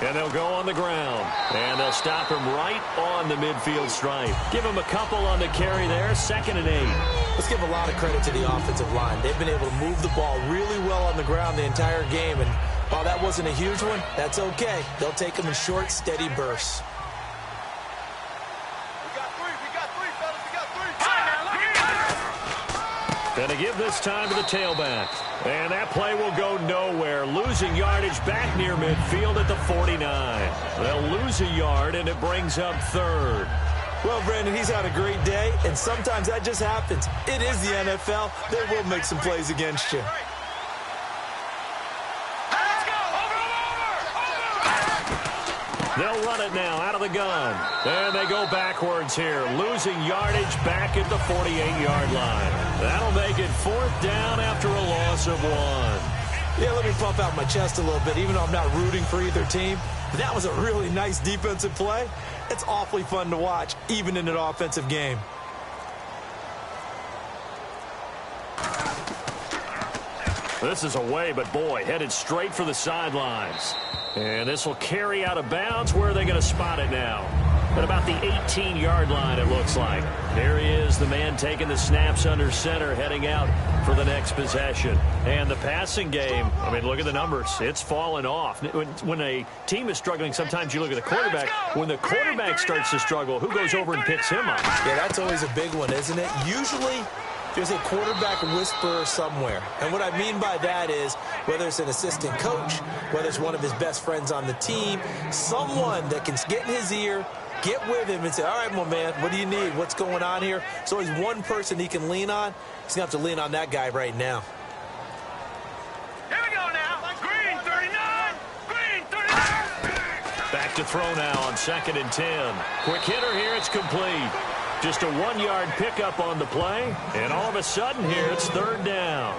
And they'll go on the ground. And they'll stop him right on the midfield stripe. Give him a couple on the carry there. 2nd and 8. Let's give a lot of credit to the offensive line. They've been able to move the ball really well on the ground the entire game. And while that wasn't a huge one, that's okay. They'll take them in short, steady bursts. Gonna give this time to the tailback. And that play will go nowhere. Losing yardage back near midfield at the 49. They'll lose a yard, and it brings up 3rd. Well, Brandon, he's had a great day, and sometimes that just happens. It is the NFL. They will make some plays against you. They'll run it now out of the gun. And they go backwards here. Losing yardage back at the 48-yard line. That'll make it 4th down after a loss of 1. Yeah, let me pump out my chest a little bit, even though I'm not rooting for either team. That was a really nice defensive play. It's awfully fun to watch, even in an offensive game. This is away, but boy, headed straight for the sidelines. And this will carry out of bounds. Where are they going to spot it now? At about the 18-yard line, it looks like. There he is, the man taking the snaps under center, heading out for the next possession. And the passing game, I mean, look at the numbers. It's fallen off. When a team is struggling, sometimes you look at the quarterback. When the quarterback starts to struggle, who goes over and picks him up? Yeah, that's always a big one, isn't it? Usually, there's a quarterback whisperer somewhere. And what I mean by that is, whether it's an assistant coach, whether it's one of his best friends on the team, someone that can get in his ear, get with him and say, all right, my man, what do you need? What's going on here? So he's one person he can lean on. He's going to have to lean on that guy right now. Here we go now. Green 39. Green 39. Back to throw now on 2nd and 10. Quick hitter here. It's complete. Just a 1-yard pickup on the play. And all of a sudden here, it's 3rd down.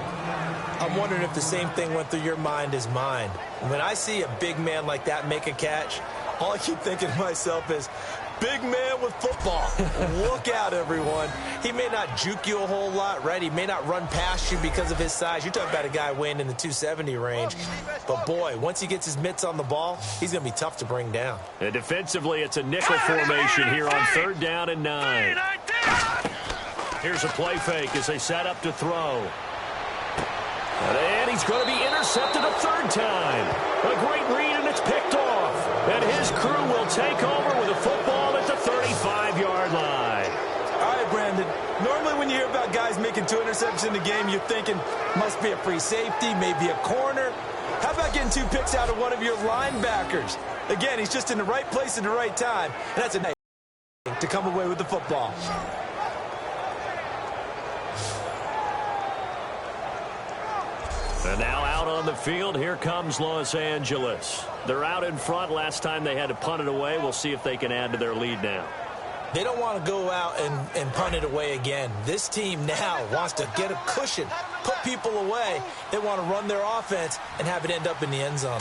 I'm wondering if the same thing went through your mind as mine. When I see a big man like that make a catch, all I keep thinking to myself is, big man with football. Look out, everyone. He may not juke you a whole lot, right? He may not run past you because of his size. You're talking about a guy weighing in the 270 range. But, boy, once he gets his mitts on the ball, he's going to be tough to bring down. And defensively, it's a nickel formation here on 3rd down and 9. Here's a play fake as they set up to throw. And he's going to be intercepted a 3rd time. A great read, and it's picked off. And his crew will take over with a football at the 35-yard line. All right, Brandon. Normally when you hear about guys making 2 interceptions in the game, you're thinking, must be a free safety, maybe a corner. How about getting 2 picks out of one of your linebackers? Again, he's just in the right place at the right time. And that's a nice to come away with the football. And now out on the field, here comes Los Angeles. They're out in front. Last time they had to punt it away. We'll see if they can add to their lead now. They don't want to go out and punt it away again. This team now wants to get a cushion, put people away. They want to run their offense and have it end up in the end zone.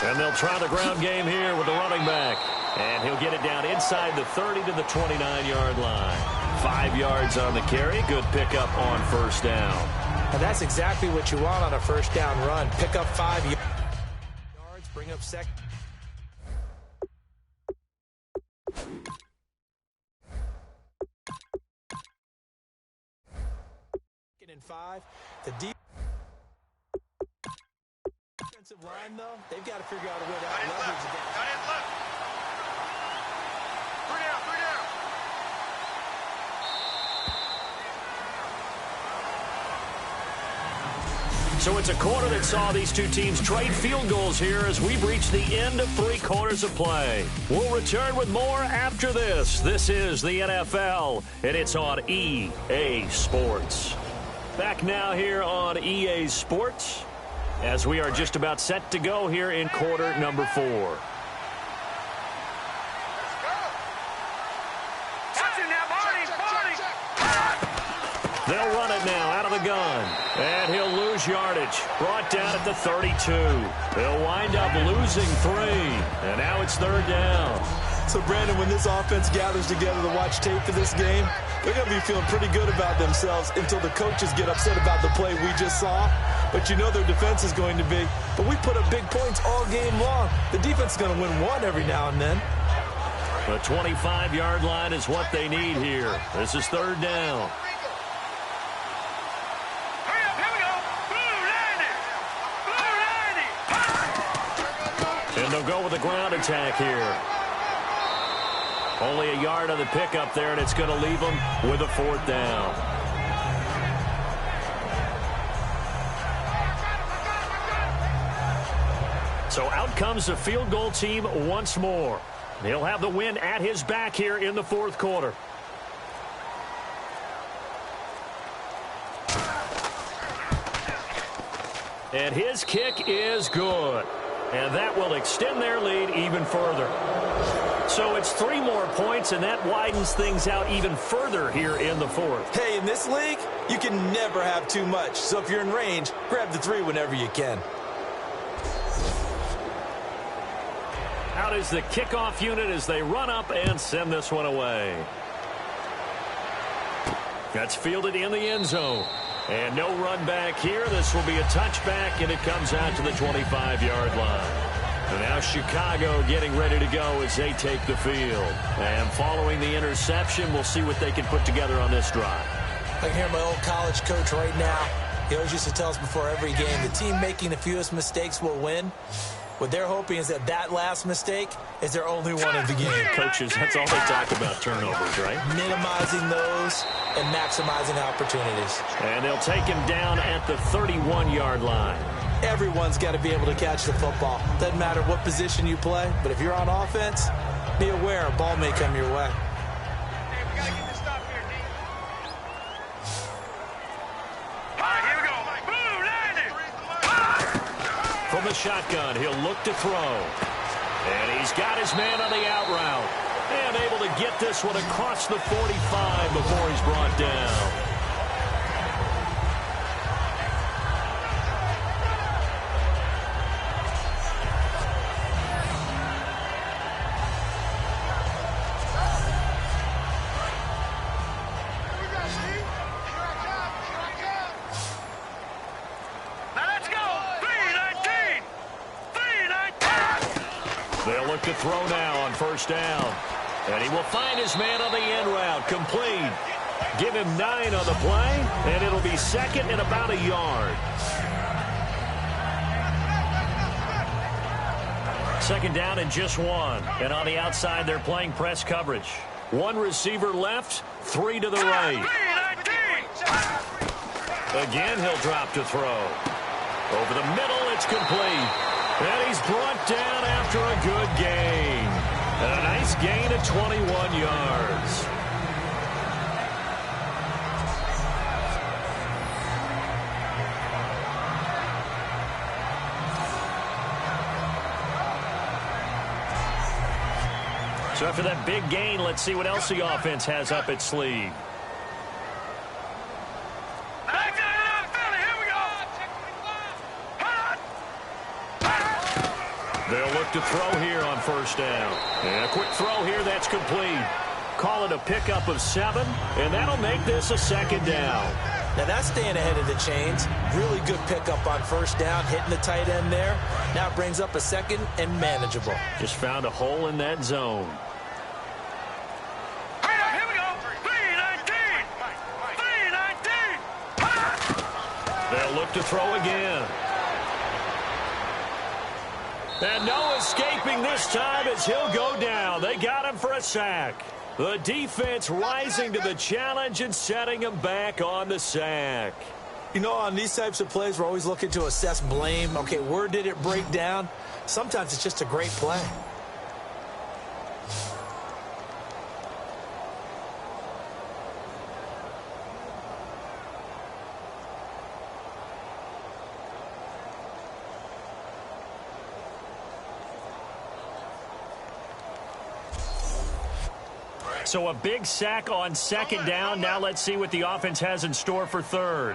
And they'll try the ground game here with the running back. And he'll get it down inside the 30 to the 29-yard line. 5 yards on the carry. Good pickup on 1st down. And that's exactly what you want on a 1st down run. Pick up 5 yards, bring up second. And 5. The defensive line, though, they've got to figure out a way to leverage that. Got it left. 3 down, 3 down. So it's a quarter that saw these 2 teams trade field goals here as we've reached the end of 3 quarters of play. We'll return with more after this. This is the NFL, and it's on EA Sports. Back now here on EA Sports as we are just about set to go here in quarter number 4. They'll run it now out of the gun. And he'll lose yardage. Brought down at the 32. They'll wind up losing 3. And now it's 3rd down. So, Brandon, when this offense gathers together to watch tape for this game, they're going to be feeling pretty good about themselves until the coaches get upset about the play we just saw. But you know their defense is going to be. But we put up big points all game long. The defense is going to win 1 every now and then. The 25-yard line is what they need here. This is 3rd down. And they'll go with a ground attack here. Only a yard on the pickup there, and it's going to leave them with a 4th down. So out comes the field goal team once more. He'll have the win at his back here in the 4th quarter. And his kick is good. And that will extend their lead even further. So it's 3 more points, and that widens things out even further here in the 4th. Hey, in this league, you can never have too much. So if you're in range, grab the 3 whenever you can. Out is the kickoff unit as they run up and send this one away. That's fielded in the end zone. And no run back here. This will be a touchback, and it comes out to the 25-yard line. And now Chicago getting ready to go as they take the field. And following the interception, we'll see what they can put together on this drive. I can hear my old college coach right now. He always used to tell us before every game, the team making the fewest mistakes will win. What they're hoping is that that last mistake is their only one of the game. Coaches, that's all they talk about, turnovers, right? Minimizing those and maximizing opportunities. And they'll take him down at the 31-yard line. Everyone's got to be able to catch the football. Doesn't matter what position you play, but if you're on offense, be aware a ball may come your way. From the shotgun, he'll look to throw. And he's got his man on the out route. And able to get this one across the 45 before he's brought down. look to throw now on first down. And he will find his man on the end route. Complete. Give him 9 on the play, and it'll be second and about a yard. Second down and just 1. And on the outside, they're playing press coverage. 1 receiver left, 3 to the right. Again, he'll drop to throw. Over the middle, it's complete. And he's brought down after a good gain. And a nice gain of 21 yards. So after that big gain, let's see what else the offense has up its sleeve. They'll look to throw here on first down. And a quick throw here, that's complete. Call it a pickup of 7, and that'll make this a second down. Now that's staying ahead of the chains. Really good pickup on first down, hitting the tight end there. Now it brings up a second and manageable. Just found a hole in that zone. Here we go. 3-19. They'll look to throw again. And no escaping this time as he'll go down. They got him for a sack. The defense rising to the challenge and setting him back on the sack. You know, on these types of plays, we're always looking to assess blame. Okay, where did it break down? Sometimes it's just a great play. So a big sack on second down. Now let's see what the offense has in store for third.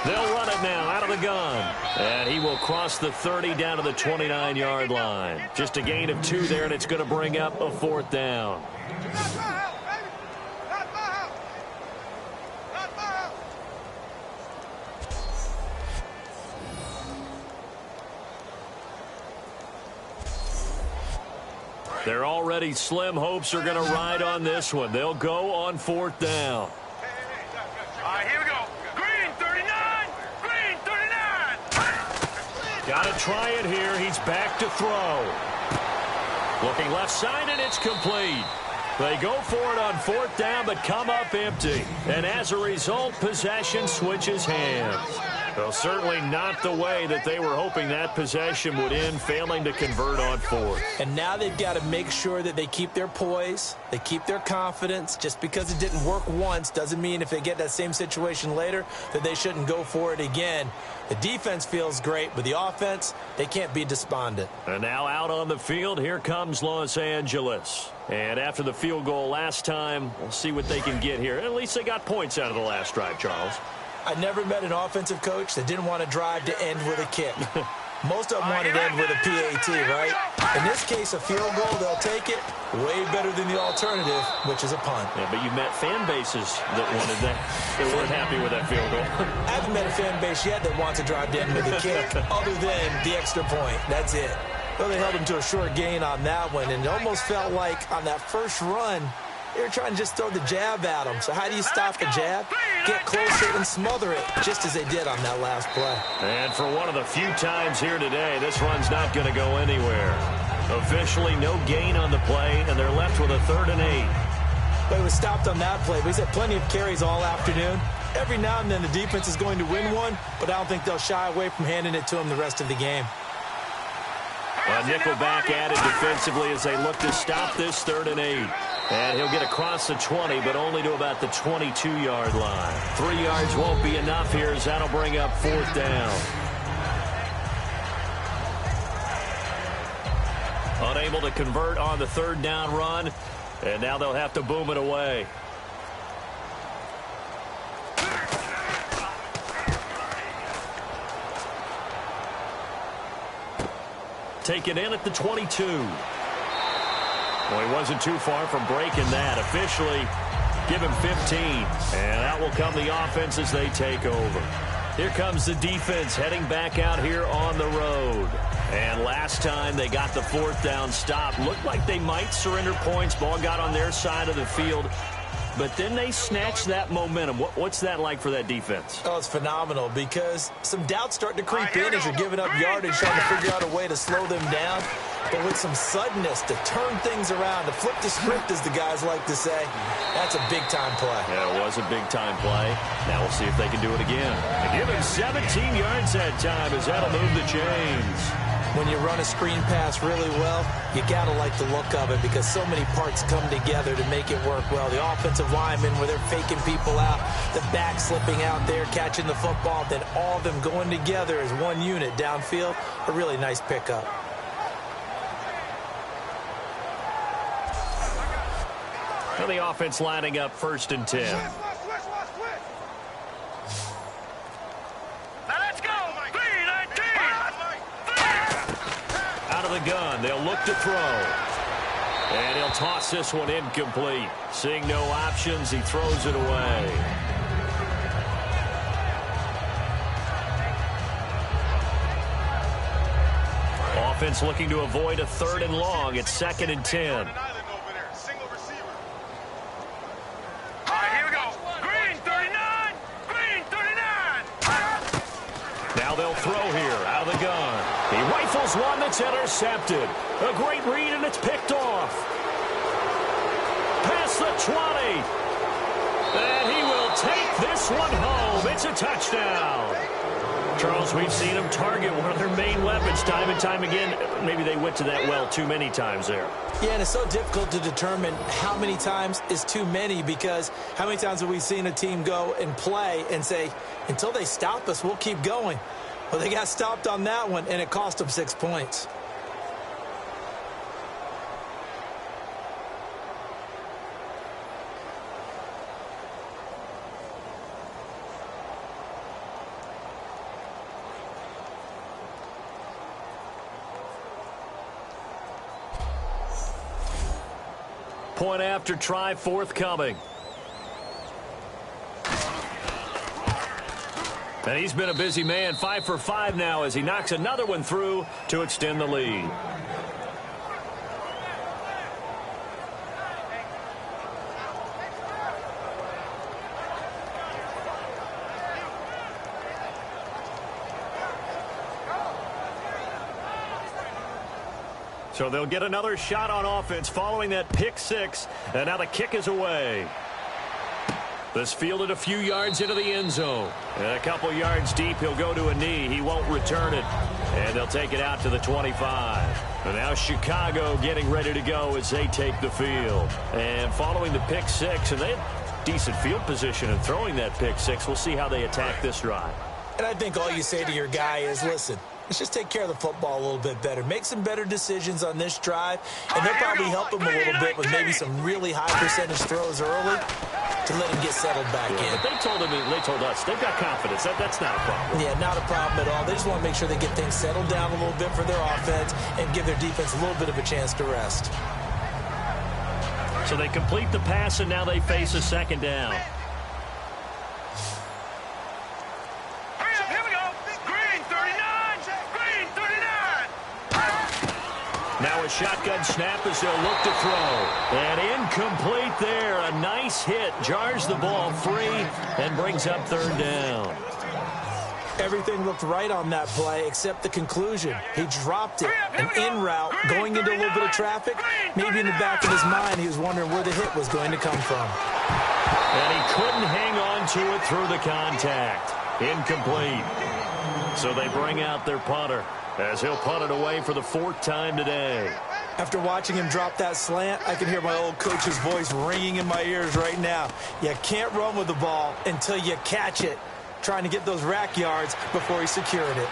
They'll run it now out of the gun. And he will cross the 30 down to the 29-yard line. Just a gain of 2 there, and it's going to bring up a 4th down. Their already slim hopes are going to ride on this one. They'll go on 4th down. Here we go. Green 39. Green 39. Got to try it here. He's back to throw. Looking left side, and it's complete. They go for it on 4th down, but come up empty. And as a result, possession switches hands. Well, certainly not the way that they were hoping that possession would end, failing to convert on 4th. And now they've got to make sure that they keep their poise, they keep their confidence. Just because it didn't work once doesn't mean if they get that same situation later that they shouldn't go for it again. The defense feels great, but the offense, they can't be despondent. And now out on the field, here comes Los Angeles. And after the field goal last time, we'll see what they can get here. At least they got points out of the last drive, Charles. I never met an offensive coach that didn't want to drive to end with a kick. Most of them want to end with a PAT, right? In this case, a field goal, they'll take it. Way better than the alternative, which is a punt. Yeah, but you met fan bases that wanted that. They weren't happy with that field goal. I haven't met a fan base yet that wants to drive to end with a kick other than the extra point. That's it. Well, they held them to a short gain on that one, and it almost felt like on that first run, they were trying to just throw the jab at them. So how do you stop the jab? Get closer and smother it, just as they did on that last play. And for one of the few times here today, this run's not going to go anywhere. Officially, no gain on the play, and they're left with a 3rd and 8. But he was stopped on that play. But he's had plenty of carries all afternoon. Every now and then the defense is going to win one, but I don't think they'll shy away from handing it to him the rest of the game. A nickel back added defensively as they look to stop this 3rd and 8. And he'll get across the 20, but only to about the 22-yard line. 3 yards won't be enough here as that'll bring up 4th down. Unable to convert on the 3rd down run, and now they'll have to boom it away. Taken in at the 22. Well, he wasn't too far from breaking that. Officially, give him 15. And out will come the offense as they take over. Here comes the defense heading back out here on the road. And last time they got the 4th down stop, looked like they might surrender points. Ball got on their side of the field. But then they snatched that momentum. What's that like for that defense? Oh, it's phenomenal because some doubts start to creep in as you're giving up yardage, trying to figure out a way to slow them down. But with some suddenness to turn things around, to flip the script, as the guys like to say, that's a big-time play. Yeah, it was a big-time play. Now we'll see if they can do it again. They give him 17 yards that time as that'll move the chains. When you run a screen pass really well, you got to like the look of it because so many parts come together to make it work well. The offensive linemen, where they're faking people out, the back slipping out there, catching the football, then all of them going together as one unit downfield, a really nice pickup. Well, the offense lining up 1st and 10. The gun. They'll look to throw. And he'll toss this one incomplete. Seeing no options, he throws it away. Offense looking to avoid a 3rd and long. It's 2nd and 10. Now they'll throw here out of the gun. He rifles one that's intercepted. A great read, and it's picked off. Past the 20. And he will take this one home. It's a touchdown. Charles, we've seen them target one of their main weapons time and time again. Maybe they went to that well too many times there. Yeah, and it's so difficult to determine how many times is too many because how many times have we seen a team go and play and say, until they stop us, we'll keep going. Well, they got stopped on that one, and it cost them 6 points. Point after try forthcoming. And he's been a busy man, 5 for 5 now as he knocks another one through to extend the lead. So they'll get another shot on offense following that pick 6, and now the kick is away. This fielded a few yards into the end zone. And a couple yards deep, he'll go to a knee. He won't return it. And they'll take it out to the 25. And now Chicago getting ready to go as they take the field. And following the pick 6, and they had decent field position in throwing that pick 6. We'll see how they attack this drive. And I think all you say to your guy is, listen, let's just take care of the football a little bit better. Make some better decisions on this drive, and they'll probably help him a little bit with maybe some really high percentage throws early to let him get settled back in. But they told us, they've got confidence. That's not a problem. Yeah, not a problem at all. They just want to make sure they get things settled down a little bit for their offense and give their defense a little bit of a chance to rest. So they complete the pass, and now they face a 2nd down. Now a shotgun snap as they'll look to throw. And incomplete there. A nice hit. Jars the ball free and brings up 3rd down. Everything looked right on that play except the conclusion. He dropped it, an in route, going into a little bit of traffic. Maybe in the back of his mind he was wondering where the hit was going to come from. And he couldn't hang on to it through the contact. Incomplete. So they bring out their punter as he'll punt it away for the 4th time today. After watching him drop that slant, I can hear my old coach's voice ringing in my ears right now. You can't run with the ball until you catch it. Trying to get those rack yards before he secured it.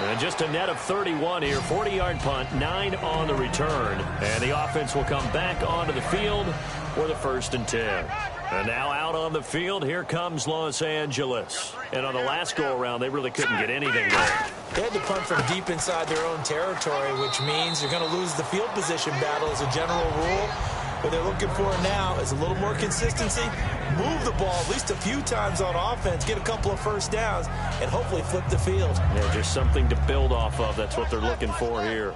And just a net of 31 here. 40-yard punt, 9 on the return. And the offense will come back onto the field for the 1st and 10. And now out on the field, here comes Los Angeles. And on the last go-around, they really couldn't get anything going. They had to punt from deep inside their own territory, which means you're going to lose the field position battle as a general rule. What they're looking for now is a little more consistency, move the ball at least a few times on offense, get a couple of first downs, and hopefully flip the field. Yeah, just something to build off of. That's what they're looking for here.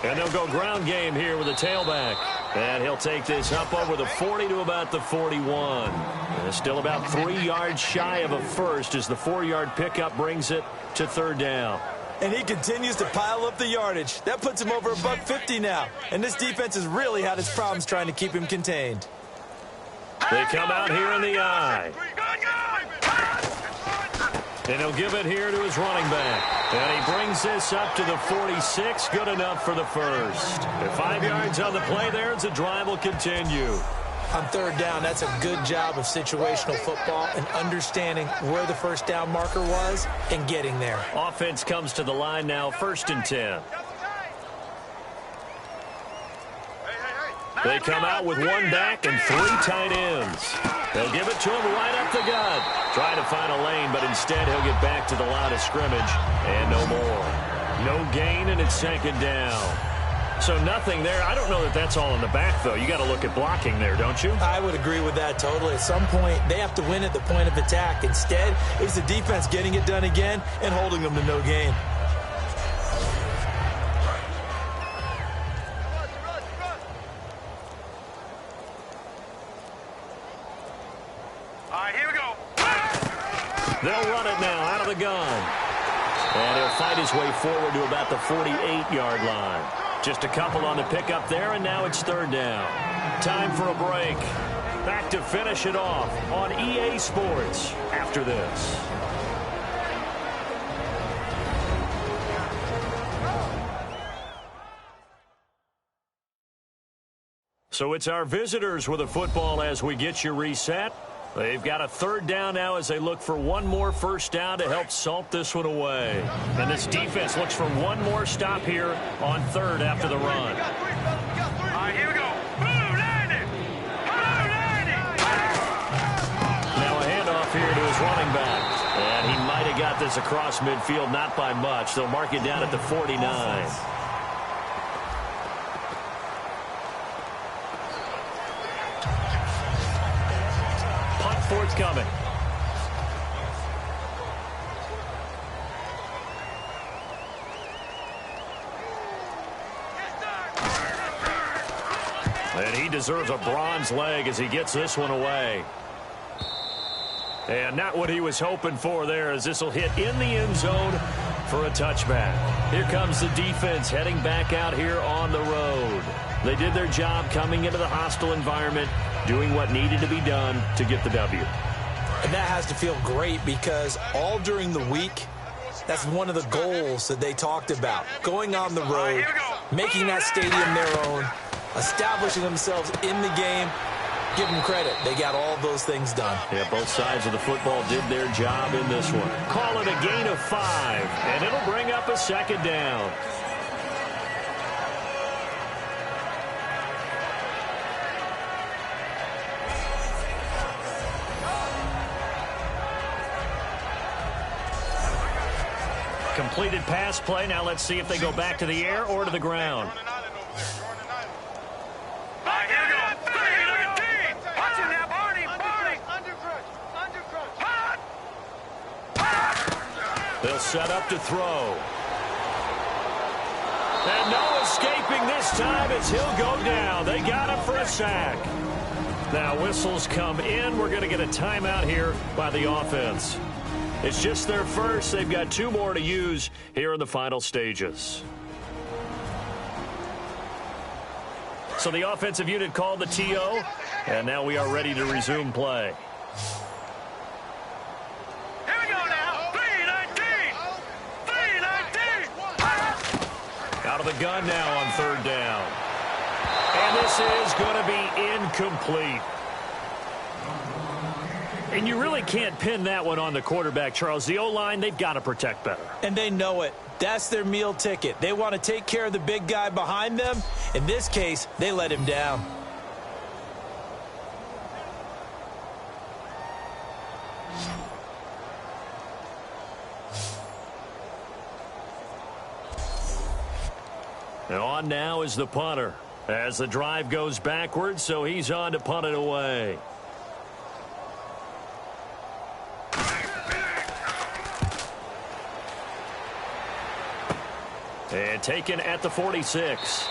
And they'll go ground game here with a tailback. And he'll take this up over the 40 to about the 41. And still about 3 yards shy of a first as the 4-yard pickup brings it to third down. And he continues to pile up the yardage. That puts him over $150 now. And this defense has really had its problems trying to keep him contained. They come out here in the eye. And he'll give it here to his running back. And he brings this up to the 46. Good enough for the first. And 5 yards on the play there as the drive will continue. On third down, that's a good job of situational football and understanding where the first down marker was and getting there. Offense comes to the line now, 1st and 10. They come out with 1 back and 3 tight ends. They'll give it to him right up the gut. Trying to find a lane, but instead he'll get back to the line of scrimmage and no more. No gain, and it's 2nd down. So nothing there. I don't know that that's all in the back, though. You got to look at blocking there, don't you? I would agree with that totally. At some point, they have to win at the point of attack. Instead, it's the defense getting it done again and holding them to no gain. All right, here we go. They'll run it now out of the gun. And he'll fight his way forward to about the 48-yard line. Just a couple on the pickup there, and now it's 3rd down. Time for a break. Back to finish it off on EA Sports after this. So it's our visitors with a football as we get you reset. They've got a 3rd down now as they look for 1 more first down to help salt this one away. And this defense looks for 1 more stop here on 3rd after the run. All right, here we go. Blue landing. Blue landing. Now a handoff here to his running back. And he might have got this across midfield, not by much. They'll mark it down at the 49. Forthcoming. And he deserves a bronze leg as he gets this one away. And not what he was hoping for there, as this will hit in the end zone for a touchback. Here comes the defense heading back out here on the road. They did their job coming into the hostile environment, doing what needed to be done to get the W. And that has to feel great because all during the week, that's one of the goals that they talked about. Going on the road, making that stadium their own, establishing themselves in the game. Give them credit. They got all those things done. Yeah, both sides of the football did their job in this one. Call it a gain of 5, and it'll bring up a 2nd down. Completed pass play. Now let's see if they go back to the air or to the ground. They'll set up to throw. And no escaping this time as he'll go down. They got him for a sack. Now whistles come in. We're going to get a timeout here by the offense. It's just their first. They've got 2 more to use here in the final stages. So the offensive unit called the TO, and now we are ready to resume play. Here we go now. 3-19. 3-19. Out of the gun now on 3rd down. And this is going to be incomplete. And you really can't pin that one on the quarterback, Charles. The O-line, they've got to protect better. And they know it. That's their meal ticket. They want to take care of the big guy behind them. In this case, they let him down. And on now is the punter as the drive goes backwards, so he's on to punt it away. And taken at the 46.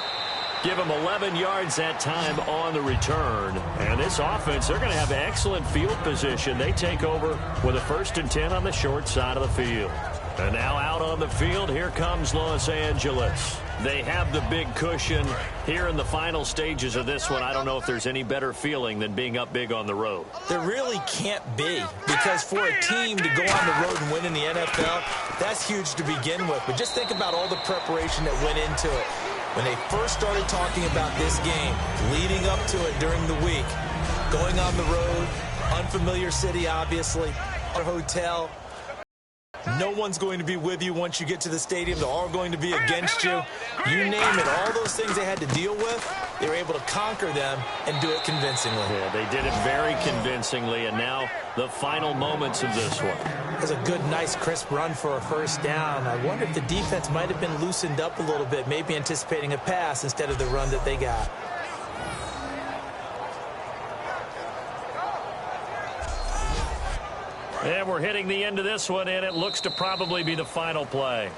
Give him 11 yards that time on the return. And this offense, they're going to have excellent field position. They take over with a 1st and 10 on the short side of the field. And now out on the field, here comes Los Angeles. They have the big cushion here in the final stages of this one. I don't know if there's any better feeling than being up big on the road. There really can't be, because for a team to go on the road and win in the NFL, that's huge to begin with. But just think about all the preparation that went into it. When they first started talking about this game, leading up to it during the week, going on the road, unfamiliar city, obviously, a hotel. No one's going to be with you once you get to the stadium. They're all going to be against you. You name it, all those things they had to deal with, they were able to conquer them and do it convincingly. Yeah, they did it very convincingly, and now the final moments of this one. It was a good, nice, crisp run for a 1st down. I wonder if the defense might have been loosened up a little bit, maybe anticipating a pass instead of the run that they got. And we're hitting the end of this one, and it looks to probably be the final play.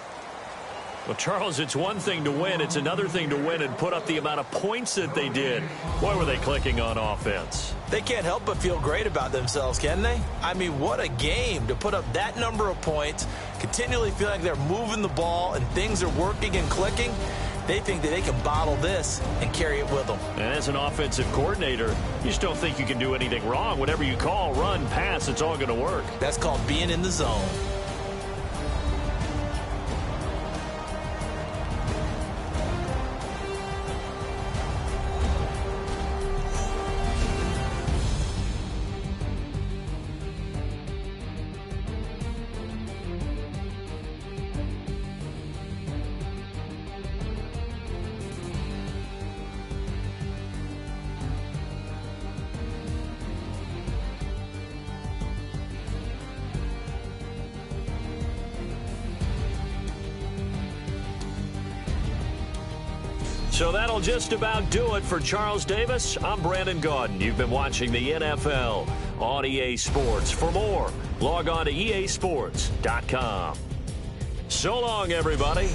Well, Charles, it's one thing to win. It's another thing to win and put up the amount of points that they did. Boy, were they clicking on offense. They can't help but feel great about themselves, can they? I mean, what a game to put up that number of points, continually feeling like they're moving the ball and things are working and clicking. They think that they can bottle this and carry it with them. And as an offensive coordinator, you just don't think you can do anything wrong. Whatever you call, run, pass, it's all going to work. That's called being in the zone. So that'll just about do it for Charles Davis. I'm Brandon Gaudin. You've been watching the NFL on EA Sports. For more, log on to easports.com. So long, everybody.